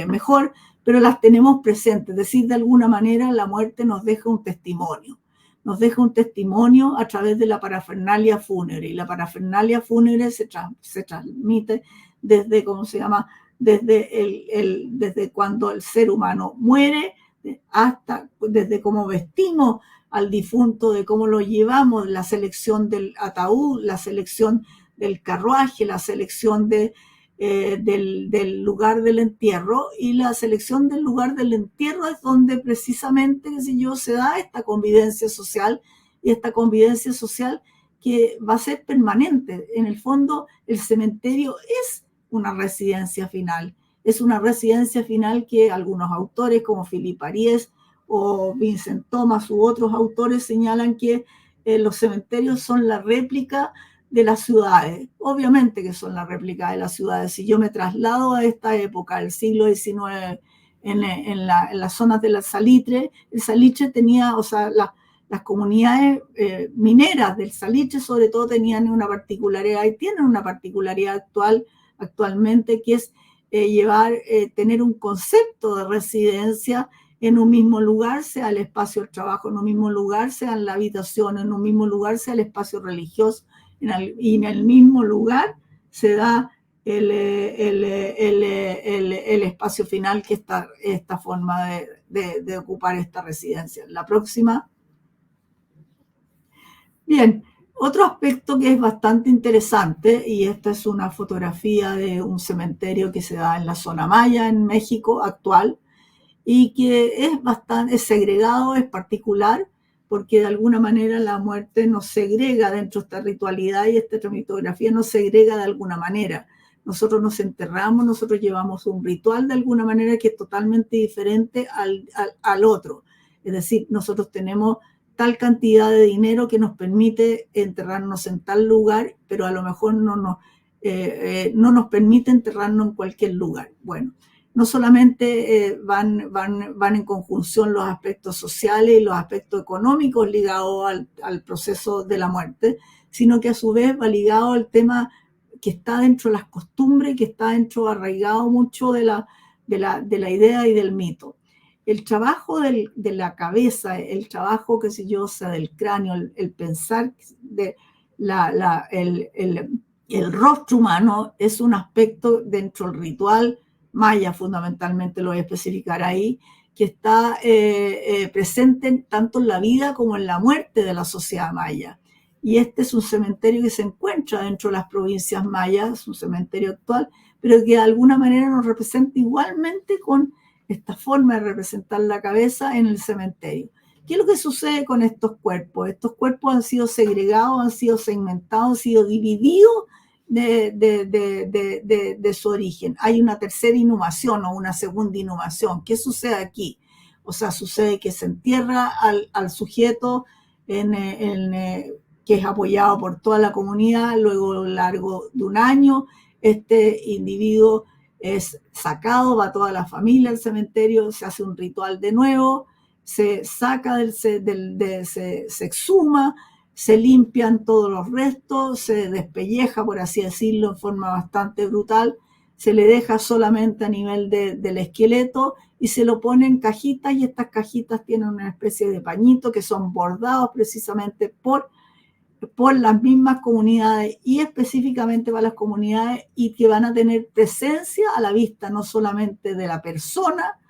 mejor, pero las tenemos presentes. Es decir, de alguna manera la muerte nos deja un testimonio. Nos deja un testimonio a través de la parafernalia fúnebre, y la parafernalia fúnebre se transmite desde, desde cuando el ser humano muere, hasta desde cómo vestimos al difunto, de cómo lo llevamos, la selección del ataúd, la selección del carruaje, la selección del lugar del entierro, y la selección del lugar del entierro es donde precisamente se da esta convivencia social, y esta convivencia social que va a ser permanente. En el fondo, el cementerio es una residencia final. Es una residencia final que algunos autores como Philippe Ariès o Vincent Thomas u otros autores señalan que los cementerios son la réplica de las ciudades. Obviamente que son la réplica de las ciudades. Si yo me traslado a esta época, el siglo XIX, en las zonas de la salitre, el salitre tenía, las comunidades mineras del salitre sobre todo tenían una particularidad, y tienen una particularidad actualmente, que es tener un concepto de residencia en un mismo lugar, sea el espacio del trabajo, en un mismo lugar, sea en la habitación, en un mismo lugar, sea el espacio religioso, y en el mismo lugar se da el espacio final, que esta forma de ocupar esta residencia. La próxima. Bien, otro aspecto que es bastante interesante, y esta es una fotografía de un cementerio que se da en la zona maya en México actual, y que es segregado, es particular, porque de alguna manera la muerte nos segrega dentro de esta ritualidad, y esta mitografía nos segrega de alguna manera. Nosotros nos enterramos, nosotros llevamos un ritual de alguna manera que es totalmente diferente al otro. Es decir, nosotros tenemos tal cantidad de dinero que nos permite enterrarnos en tal lugar, pero a lo mejor no nos permite enterrarnos en cualquier lugar. Bueno, no solamente van en conjunción los aspectos sociales y los aspectos económicos ligados al proceso de la muerte, sino que a su vez va ligado al tema que está dentro de las costumbres, que está dentro, arraigado mucho de la idea y del mito. El trabajo de la cabeza, el trabajo, qué sé yo, o sea, del cráneo, el pensar de el rostro humano es un aspecto dentro del ritual maya, fundamentalmente lo voy a especificar ahí, que está presente tanto en la vida como en la muerte de la sociedad maya. Y este es un cementerio que se encuentra dentro de las provincias mayas, es un cementerio actual, pero que de alguna manera nos representa igualmente con esta forma de representar la cabeza en el cementerio. ¿Qué es lo que sucede con estos cuerpos? Estos cuerpos han sido segregados, han sido segmentados, han sido divididos de su origen. Hay una tercera inhumación o una segunda inhumación. ¿Qué sucede aquí? O sea, sucede que se entierra al sujeto que es apoyado por toda la comunidad, luego a lo largo de un año, este individuo es sacado, va toda la familia al cementerio, se hace un ritual de nuevo, se saca, se exhuma, se limpian todos los restos, se despelleja, por así decirlo, en forma bastante brutal, se le deja solamente a nivel del esqueleto y se lo pone en cajitas, y estas cajitas tienen una especie de pañito que son bordados precisamente por las mismas comunidades, y específicamente para las comunidades, y que van a tener presencia a la vista no solamente de la persona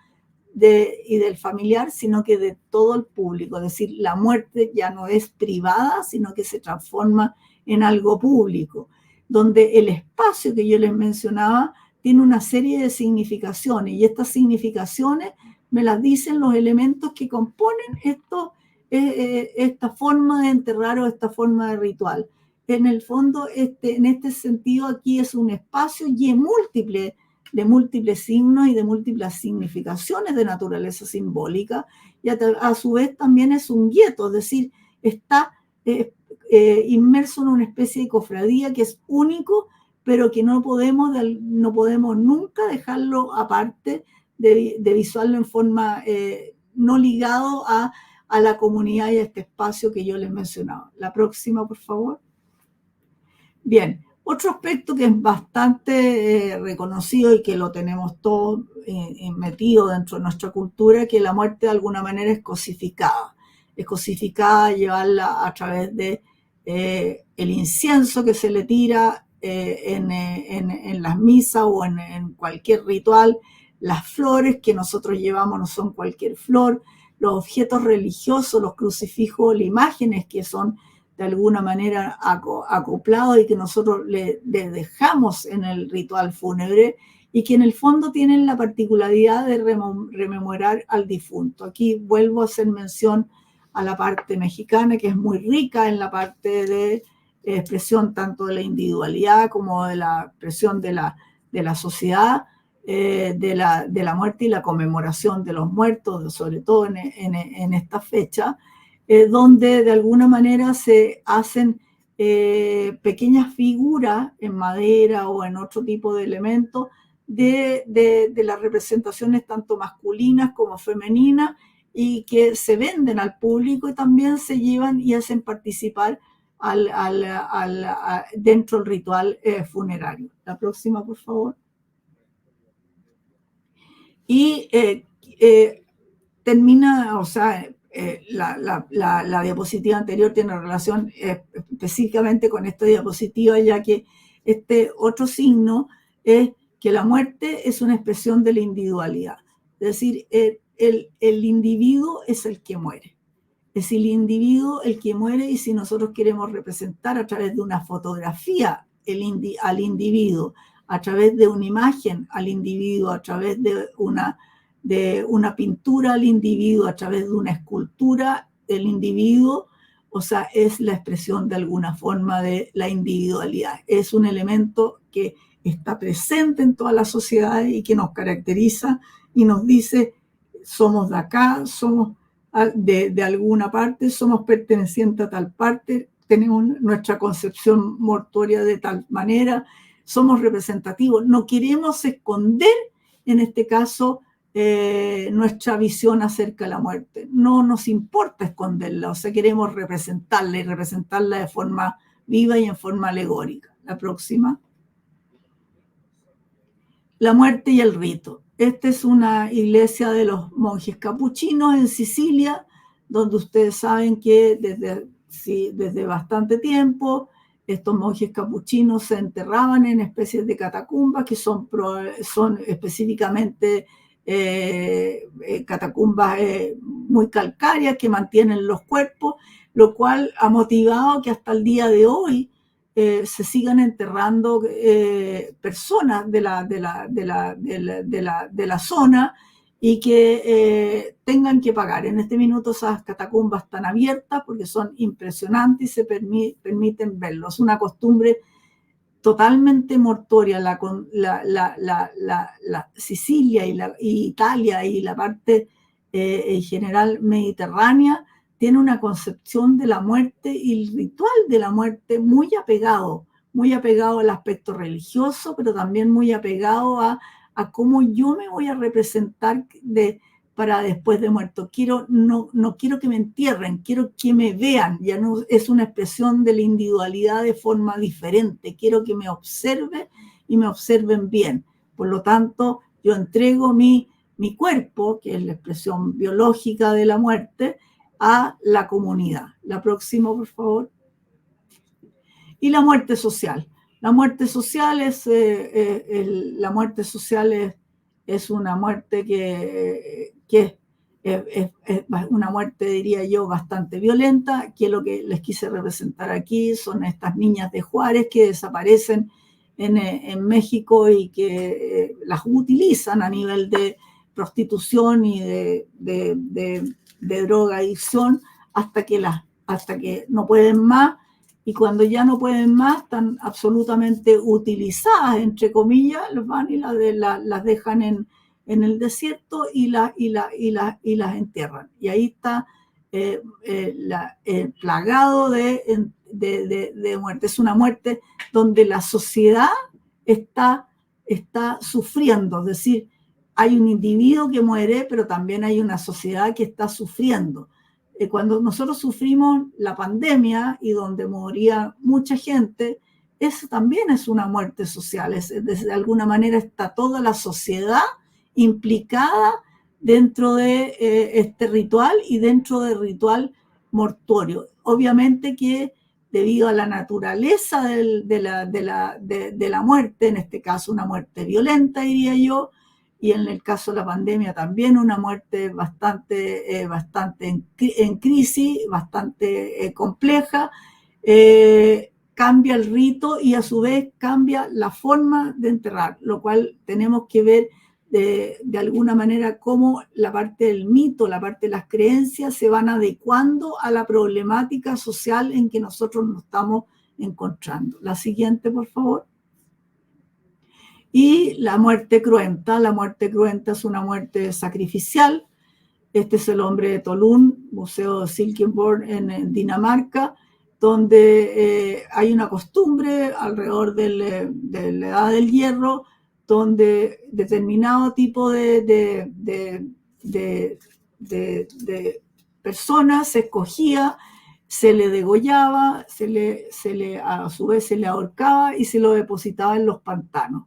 y del familiar, sino que de todo el público. Es decir, la muerte ya no es privada, sino que se transforma en algo público, donde el espacio que yo les mencionaba tiene una serie de significaciones, y estas significaciones me las dicen los elementos que componen esta forma de enterrar o esta forma de ritual. En el fondo, en este sentido, aquí es un espacio y de múltiples signos y de múltiples significaciones de naturaleza simbólica, y a su vez también es un gueto, es decir, está inmerso en una especie de cofradía que es único, pero que no podemos nunca dejarlo aparte de visualizarlo en forma no ligado a la comunidad y a este espacio que yo les mencionaba. La próxima, por favor. Bien, otro aspecto que es bastante reconocido y que lo tenemos todos metido dentro de nuestra cultura, es que la muerte de alguna manera es cosificada. Es cosificada, llevarla a través de el incienso que se le tira en las misas o en cualquier ritual. Las flores que nosotros llevamos no son cualquier flor. Los objetos religiosos, los crucifijos, las imágenes que son de alguna manera acoplados y que nosotros le dejamos en el ritual fúnebre, y que en el fondo tienen la particularidad de rememorar al difunto. Aquí vuelvo a hacer mención a la parte mexicana, que es muy rica en la parte de expresión tanto de la individualidad como de la expresión de la sociedad, de la muerte y la conmemoración de los muertos, sobre todo en esta fecha, donde de alguna manera se hacen pequeñas figuras en madera o en otro tipo de elementos de las representaciones tanto masculinas como femeninas, y que se venden al público y también se llevan y hacen participar dentro del ritual funerario. La próxima, por favor. Y termina, o sea, la diapositiva anterior tiene relación específicamente con esta diapositiva, ya que este otro signo es que la muerte es una expresión de la individualidad. Es decir, el individuo es el que muere. Es el individuo el que muere, y si nosotros queremos representar a través de una fotografía al individuo, a través de una imagen al individuo, a través de una pintura al individuo, a través de una escultura del individuo, o sea, es la expresión de alguna forma de la individualidad. Es un elemento que está presente en todas las sociedades y que nos caracteriza y nos dice: somos de acá, somos de alguna parte, somos pertenecientes a tal parte, tenemos nuestra concepción mortuoria de tal manera, somos representativos. No queremos esconder, en este caso, nuestra visión acerca de la muerte. No nos importa esconderla, o sea, queremos representarla, y representarla de forma viva y en forma alegórica. La próxima. La muerte y el rito. Esta es una iglesia de los monjes capuchinos en Sicilia, donde ustedes saben que desde bastante tiempo estos monjes capuchinos se enterraban en especies de catacumbas que son específicamente catacumbas muy calcáreas que mantienen los cuerpos, lo cual ha motivado que hasta el día de hoy se sigan enterrando personas de la zona y que tengan que pagar. En este minuto esas catacumbas están abiertas porque son impresionantes y se permiten verlos. Es una costumbre totalmente mortuoria. La Sicilia y Italia y la parte en general mediterránea tiene una concepción de la muerte y el ritual de la muerte muy apegado al aspecto religioso, pero también muy apegado a cómo yo me voy a representar para después de muerto. No quiero que me entierren, quiero que me vean. Ya no es una expresión de la individualidad de forma diferente. Quiero que me observe y me observen bien. Por lo tanto, yo entrego mi cuerpo, que es la expresión biológica de la muerte, a la comunidad. La próxima, por favor. Y la muerte social. La muerte social es una muerte que es una muerte, diría yo, bastante violenta, que lo que les quise representar aquí son estas niñas de Juárez que desaparecen en México y que las utilizan a nivel de prostitución y de drogadicción hasta que no pueden más, y cuando ya no pueden más están absolutamente utilizadas, entre comillas, los van y las dejan en el desierto y las entierran. Y ahí está plagado de muerte. Es una muerte donde la sociedad está sufriendo, es decir, hay un individuo que muere, pero también hay una sociedad que está sufriendo. Cuando nosotros sufrimos la pandemia y donde moría mucha gente, eso también es una muerte social. De alguna manera está toda la sociedad implicada dentro de este ritual y dentro del ritual mortuorio. Obviamente que debido a la naturaleza de la muerte, en este caso una muerte violenta, diría yo, y en el caso de la pandemia también una muerte bastante en crisis, bastante compleja, cambia el rito y a su vez cambia la forma de enterrar, lo cual tenemos que ver de alguna manera cómo la parte del mito, la parte de las creencias se van adecuando a la problemática social en que nosotros nos estamos encontrando. La siguiente, por favor. Y la muerte cruenta. La muerte cruenta es una muerte sacrificial. Este es el hombre de Tolún, Museo de Silkeborg en Dinamarca, donde hay una costumbre alrededor de la Edad del Hierro, donde determinado tipo de personas se escogía, se le degollaba, a su vez se le ahorcaba y se lo depositaba en los pantanos.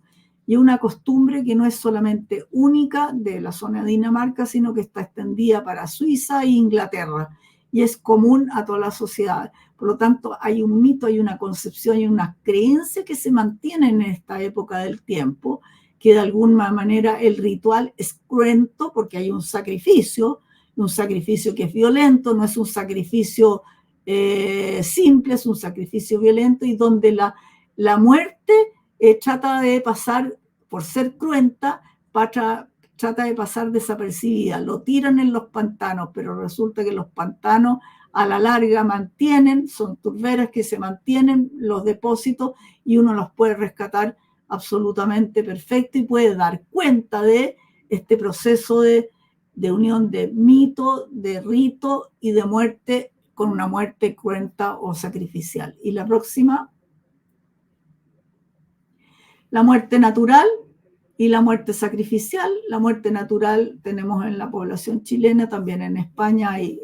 Y una costumbre que no es solamente única de la zona de Dinamarca, sino que está extendida para Suiza e Inglaterra, y es común a toda la sociedad. Por lo tanto, hay un mito, hay una concepción, hay una creencia que se mantiene en esta época del tiempo, que de alguna manera el ritual es cruento porque hay un sacrificio que es violento, no es un sacrificio simple, es un sacrificio violento, y donde la muerte trata de pasar, por ser cruenta, trata de pasar desapercibida. Lo tiran en los pantanos, pero resulta que los pantanos a la larga son turberas que se mantienen los depósitos y uno los puede rescatar absolutamente perfecto y puede dar cuenta de este proceso de unión de mito, de rito y de muerte con una muerte cruenta o sacrificial. Y la próxima. La muerte natural y la muerte sacrificial. La muerte natural tenemos en la población chilena, también en España y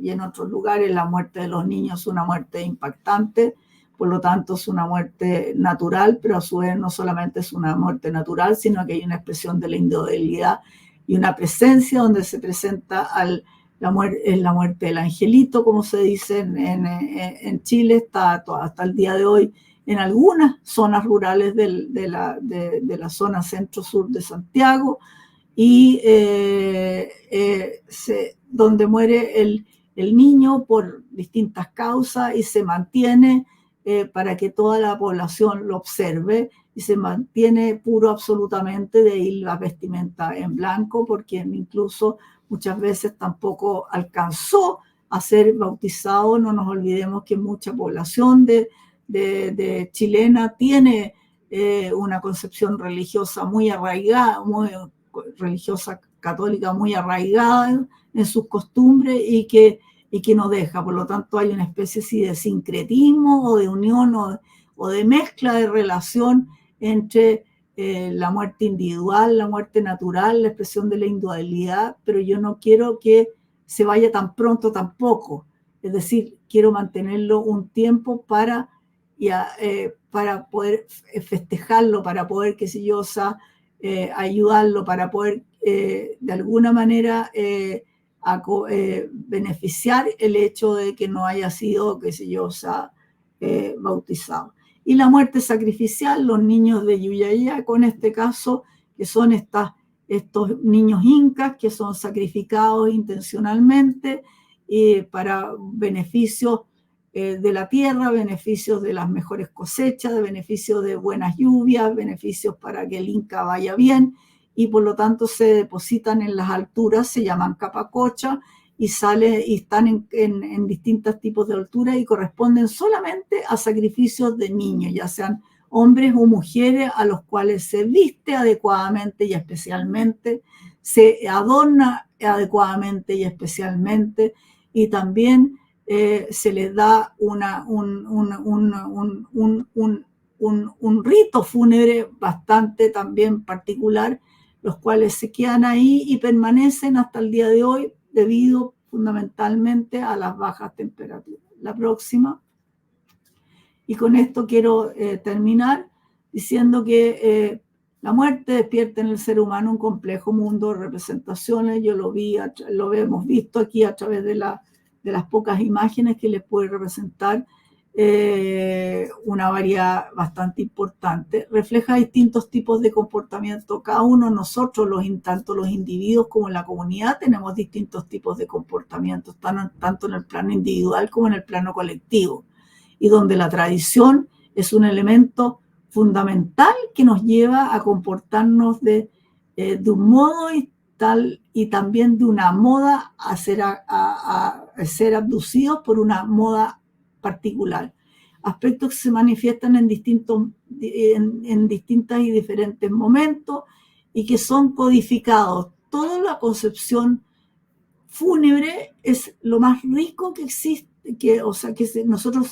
en otros lugares. La muerte de los niños es una muerte impactante, por lo tanto es una muerte natural, pero a su vez no solamente es una muerte natural, sino que hay una expresión de la infidelidad y una presencia donde se presenta la muerte del angelito, como se dice en Chile, está hasta el día de hoy en algunas zonas rurales de la zona centro-sur de Santiago, y donde muere el niño por distintas causas y se mantiene para que toda la población lo observe, y se mantiene puro absolutamente, de ahí la vestimenta en blanco, porque incluso muchas veces tampoco alcanzó a ser bautizado. No nos olvidemos que mucha población de chilena tiene una concepción religiosa muy arraigada, muy religiosa católica muy arraigada en sus costumbres, y que no deja. Por lo tanto, hay una especie así de sincretismo o de unión o de mezcla de relación entre la muerte individual, la muerte natural, la expresión de la individualidad, pero yo no quiero que se vaya tan pronto tampoco. Es decir, quiero mantenerlo un tiempo para poder festejarlo, para poder, qué sé yo, ayudarlo, para poder de alguna manera beneficiar el hecho de que no haya sido, qué sé yo, bautizado. Y la muerte sacrificial, los niños de Yuyaya, con este caso, que son estos niños incas que son sacrificados intencionalmente para beneficios de la tierra, beneficios de las mejores cosechas, de beneficios de buenas lluvias, beneficios para que el Inca vaya bien, y por lo tanto se depositan en las alturas, se llaman capacocha, y están en distintos tipos de alturas y corresponden solamente a sacrificios de niños, ya sean hombres o mujeres, a los cuales se viste adecuadamente y especialmente, se adorna adecuadamente y especialmente, y también se les da un rito fúnebre bastante también particular, los cuales se quedan ahí y permanecen hasta el día de hoy debido fundamentalmente a las bajas temperaturas. La próxima. Y con esto quiero terminar diciendo que la muerte despierta en el ser humano un complejo mundo de representaciones. Yo lo hemos visto aquí a través de las pocas imágenes que les puede representar una variedad bastante importante. Refleja distintos tipos de comportamiento. Cada uno de nosotros, tanto los individuos como la comunidad, tenemos distintos tipos de comportamientos, tanto en el plano individual como en el plano colectivo, y donde la tradición es un elemento fundamental que nos lleva a comportarnos de un modo y también de una moda a ser abducidos por una moda particular. Aspectos que se manifiestan en distintas y diferentes momentos y que son codificados. Toda la concepción fúnebre es lo más rico que existe, que nosotros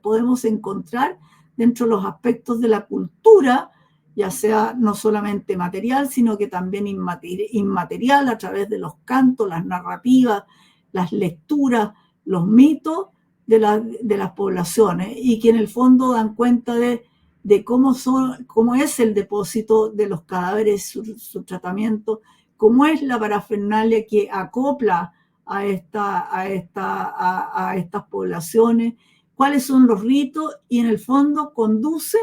podemos encontrar dentro de los aspectos de la cultura, ya sea no solamente material, sino que también inmaterial, a través de los cantos, las narrativas, las lecturas, los mitos de las poblaciones, y que en el fondo dan cuenta de cómo es el depósito de los cadáveres, su tratamiento, cómo es la parafernalia que acopla a estas poblaciones, cuáles son los ritos, y en el fondo conducen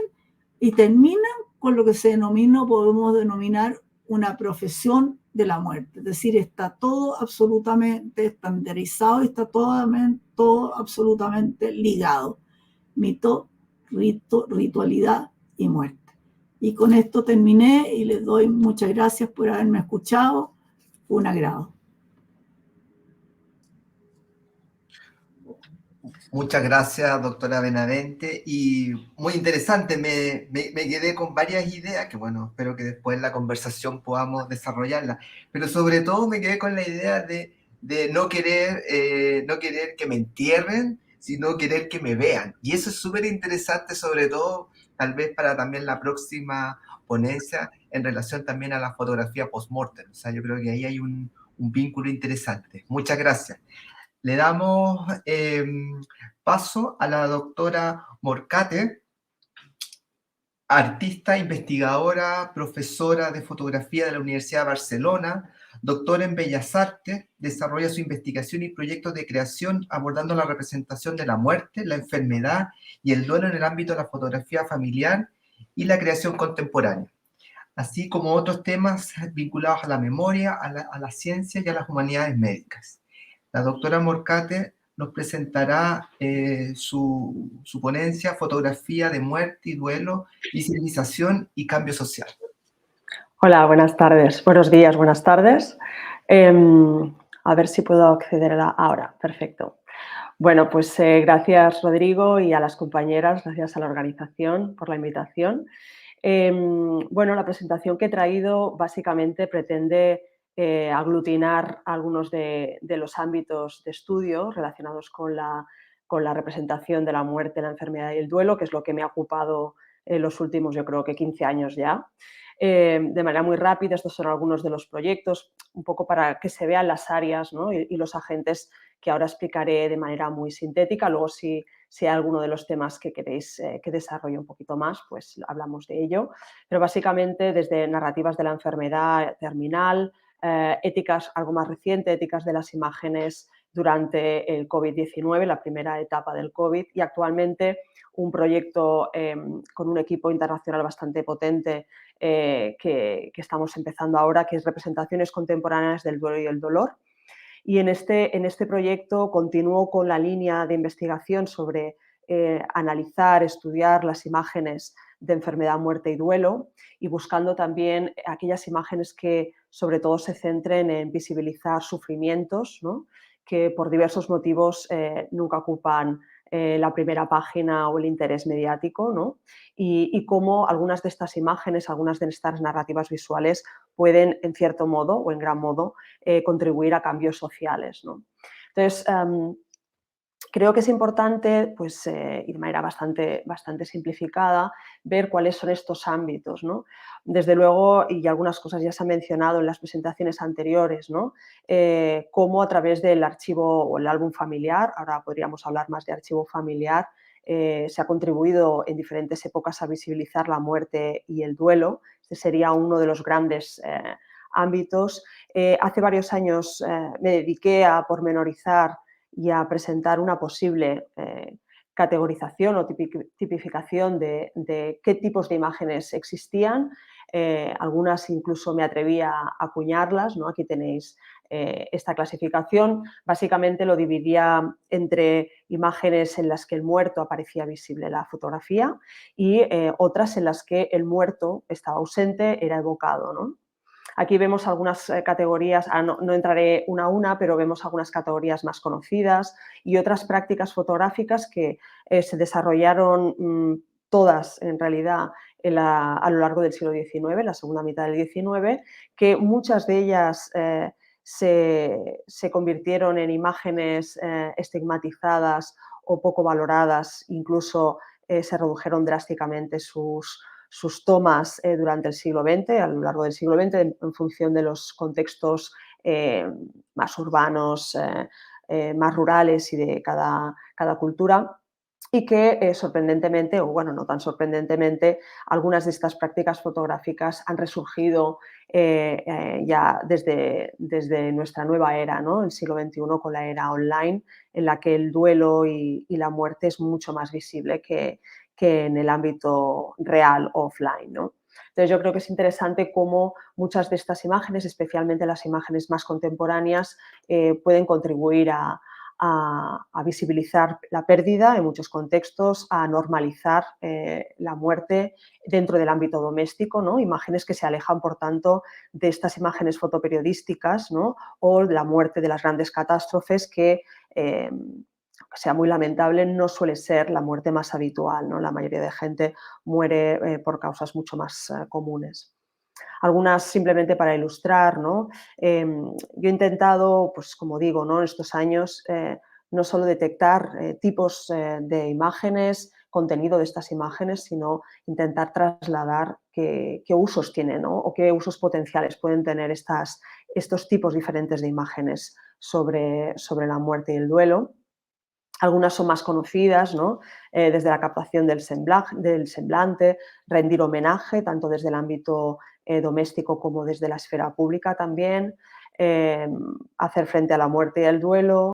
y terminan con lo que podemos denominar una profesión de la muerte. Es decir, está todo absolutamente estandarizado y está todo absolutamente ligado. Mito, rito, ritualidad y muerte. Y con esto terminé y les doy muchas gracias por haberme escuchado. Un agrado. Muchas gracias, doctora Benavente, y muy interesante. Me quedé con varias ideas que, bueno, espero que después en la conversación podamos desarrollarlas, pero sobre todo me quedé con la idea de no querer que me entierren, sino querer que me vean. Y eso es súper interesante, sobre todo tal vez para también la próxima ponencia en relación también a la fotografía post-mortem. O sea, yo creo que ahí hay un vínculo interesante. Muchas gracias. Le damos paso a la doctora Morcate, artista, investigadora, profesora de fotografía de la Universidad de Barcelona, doctora en Bellas Artes, desarrolla su investigación y proyectos de creación abordando la representación de la muerte, la enfermedad y el duelo en el ámbito de la fotografía familiar y la creación contemporánea, así como otros temas vinculados a la memoria, a la ciencia y a las humanidades médicas. La doctora Morcate nos presentará su ponencia, Fotografía de Muerte y Duelo, Visibilización y Cambio Social. Hola, buenas tardes. Buenos días, buenas tardes. A ver si puedo acceder ahora. Perfecto. Bueno, pues gracias, Rodrigo, y a las compañeras, gracias a la organización por la invitación. Bueno, la presentación que he traído básicamente pretende aglutinar algunos de los ámbitos de estudio relacionados con la representación de la muerte, la enfermedad y el duelo, que es lo que me ha ocupado en los últimos, yo creo que 15 años ya. De manera muy rápida, estos son algunos de los proyectos, un poco para que se vean las áreas, ¿no? y los agentes que ahora explicaré de manera muy sintética. Luego, si hay alguno de los temas que queréis que desarrolle un poquito más, pues hablamos de ello. Pero básicamente desde narrativas de la enfermedad terminal, éticas, algo más reciente, éticas de las imágenes durante el COVID-19, la primera etapa del COVID, y actualmente un proyecto con un equipo internacional bastante potente que estamos empezando ahora, que es representaciones contemporáneas del duelo y el dolor. Y en este proyecto continúo con la línea de investigación sobre analizar, estudiar las imágenes de enfermedad, muerte y duelo, y buscando también aquellas imágenes que sobre todo se centren en visibilizar sufrimientos, ¿no? que por diversos motivos nunca ocupan la primera página o el interés mediático, ¿no? y cómo algunas de estas imágenes, algunas de estas narrativas visuales pueden, en cierto modo o en gran modo, contribuir a cambios sociales, ¿no? Entonces, creo que es importante, pues, y de manera bastante simplificada, ver cuáles son estos ámbitos, ¿no? Desde luego, y algunas cosas ya se han mencionado en las presentaciones anteriores, ¿no? Cómo a través del archivo o el álbum familiar, ahora podríamos hablar más de archivo familiar, se ha contribuido en diferentes épocas a visibilizar la muerte y el duelo. Este sería uno de los grandes ámbitos. Hace varios años me dediqué a pormenorizar y a presentar una posible categorización o tipificación de qué tipos de imágenes existían. Algunas incluso me atreví a acuñarlas, ¿no? Aquí tenéis esta clasificación. Básicamente lo dividía entre imágenes en las que el muerto aparecía visible en la fotografía y otras en las que el muerto estaba ausente, era evocado, ¿no? Aquí vemos algunas categorías, no entraré una a una, pero vemos algunas categorías más conocidas y otras prácticas fotográficas que se desarrollaron todas, en realidad, a lo largo del siglo XIX, la segunda mitad del XIX, que muchas de ellas se convirtieron en imágenes estigmatizadas o poco valoradas, incluso se redujeron drásticamente sus tomas durante el siglo XX, a lo largo del siglo XX, en función de los contextos más urbanos, más rurales y de cada cultura, y que sorprendentemente, o bueno, no tan sorprendentemente, algunas de estas prácticas fotográficas han resurgido ya desde nuestra nueva era, ¿no? El siglo XXI, con la era online, en la que el duelo y la muerte es mucho más visible que en el ámbito real o offline, ¿no? Entonces yo creo que es interesante cómo muchas de estas imágenes, especialmente las imágenes más contemporáneas, pueden contribuir a visibilizar la pérdida en muchos contextos, a normalizar la muerte dentro del ámbito doméstico, ¿no? Imágenes que se alejan, por tanto, de estas imágenes fotoperiodísticas, ¿no? O la muerte de las grandes catástrofes que aunque sea muy lamentable, no suele ser la muerte más habitual, ¿no? La mayoría de gente muere por causas mucho más comunes. Algunas simplemente para ilustrar, ¿no? Yo he intentado, pues como digo, ¿no? En estos años no solo detectar tipos de imágenes, contenido de estas imágenes, sino intentar trasladar qué usos tienen, ¿no? O qué usos potenciales pueden tener estos tipos diferentes de imágenes sobre la muerte y el duelo. Algunas son más conocidas, ¿no? Desde la captación del semblante, rendir homenaje, tanto desde el ámbito doméstico como desde la esfera pública también, hacer frente a la muerte y el duelo,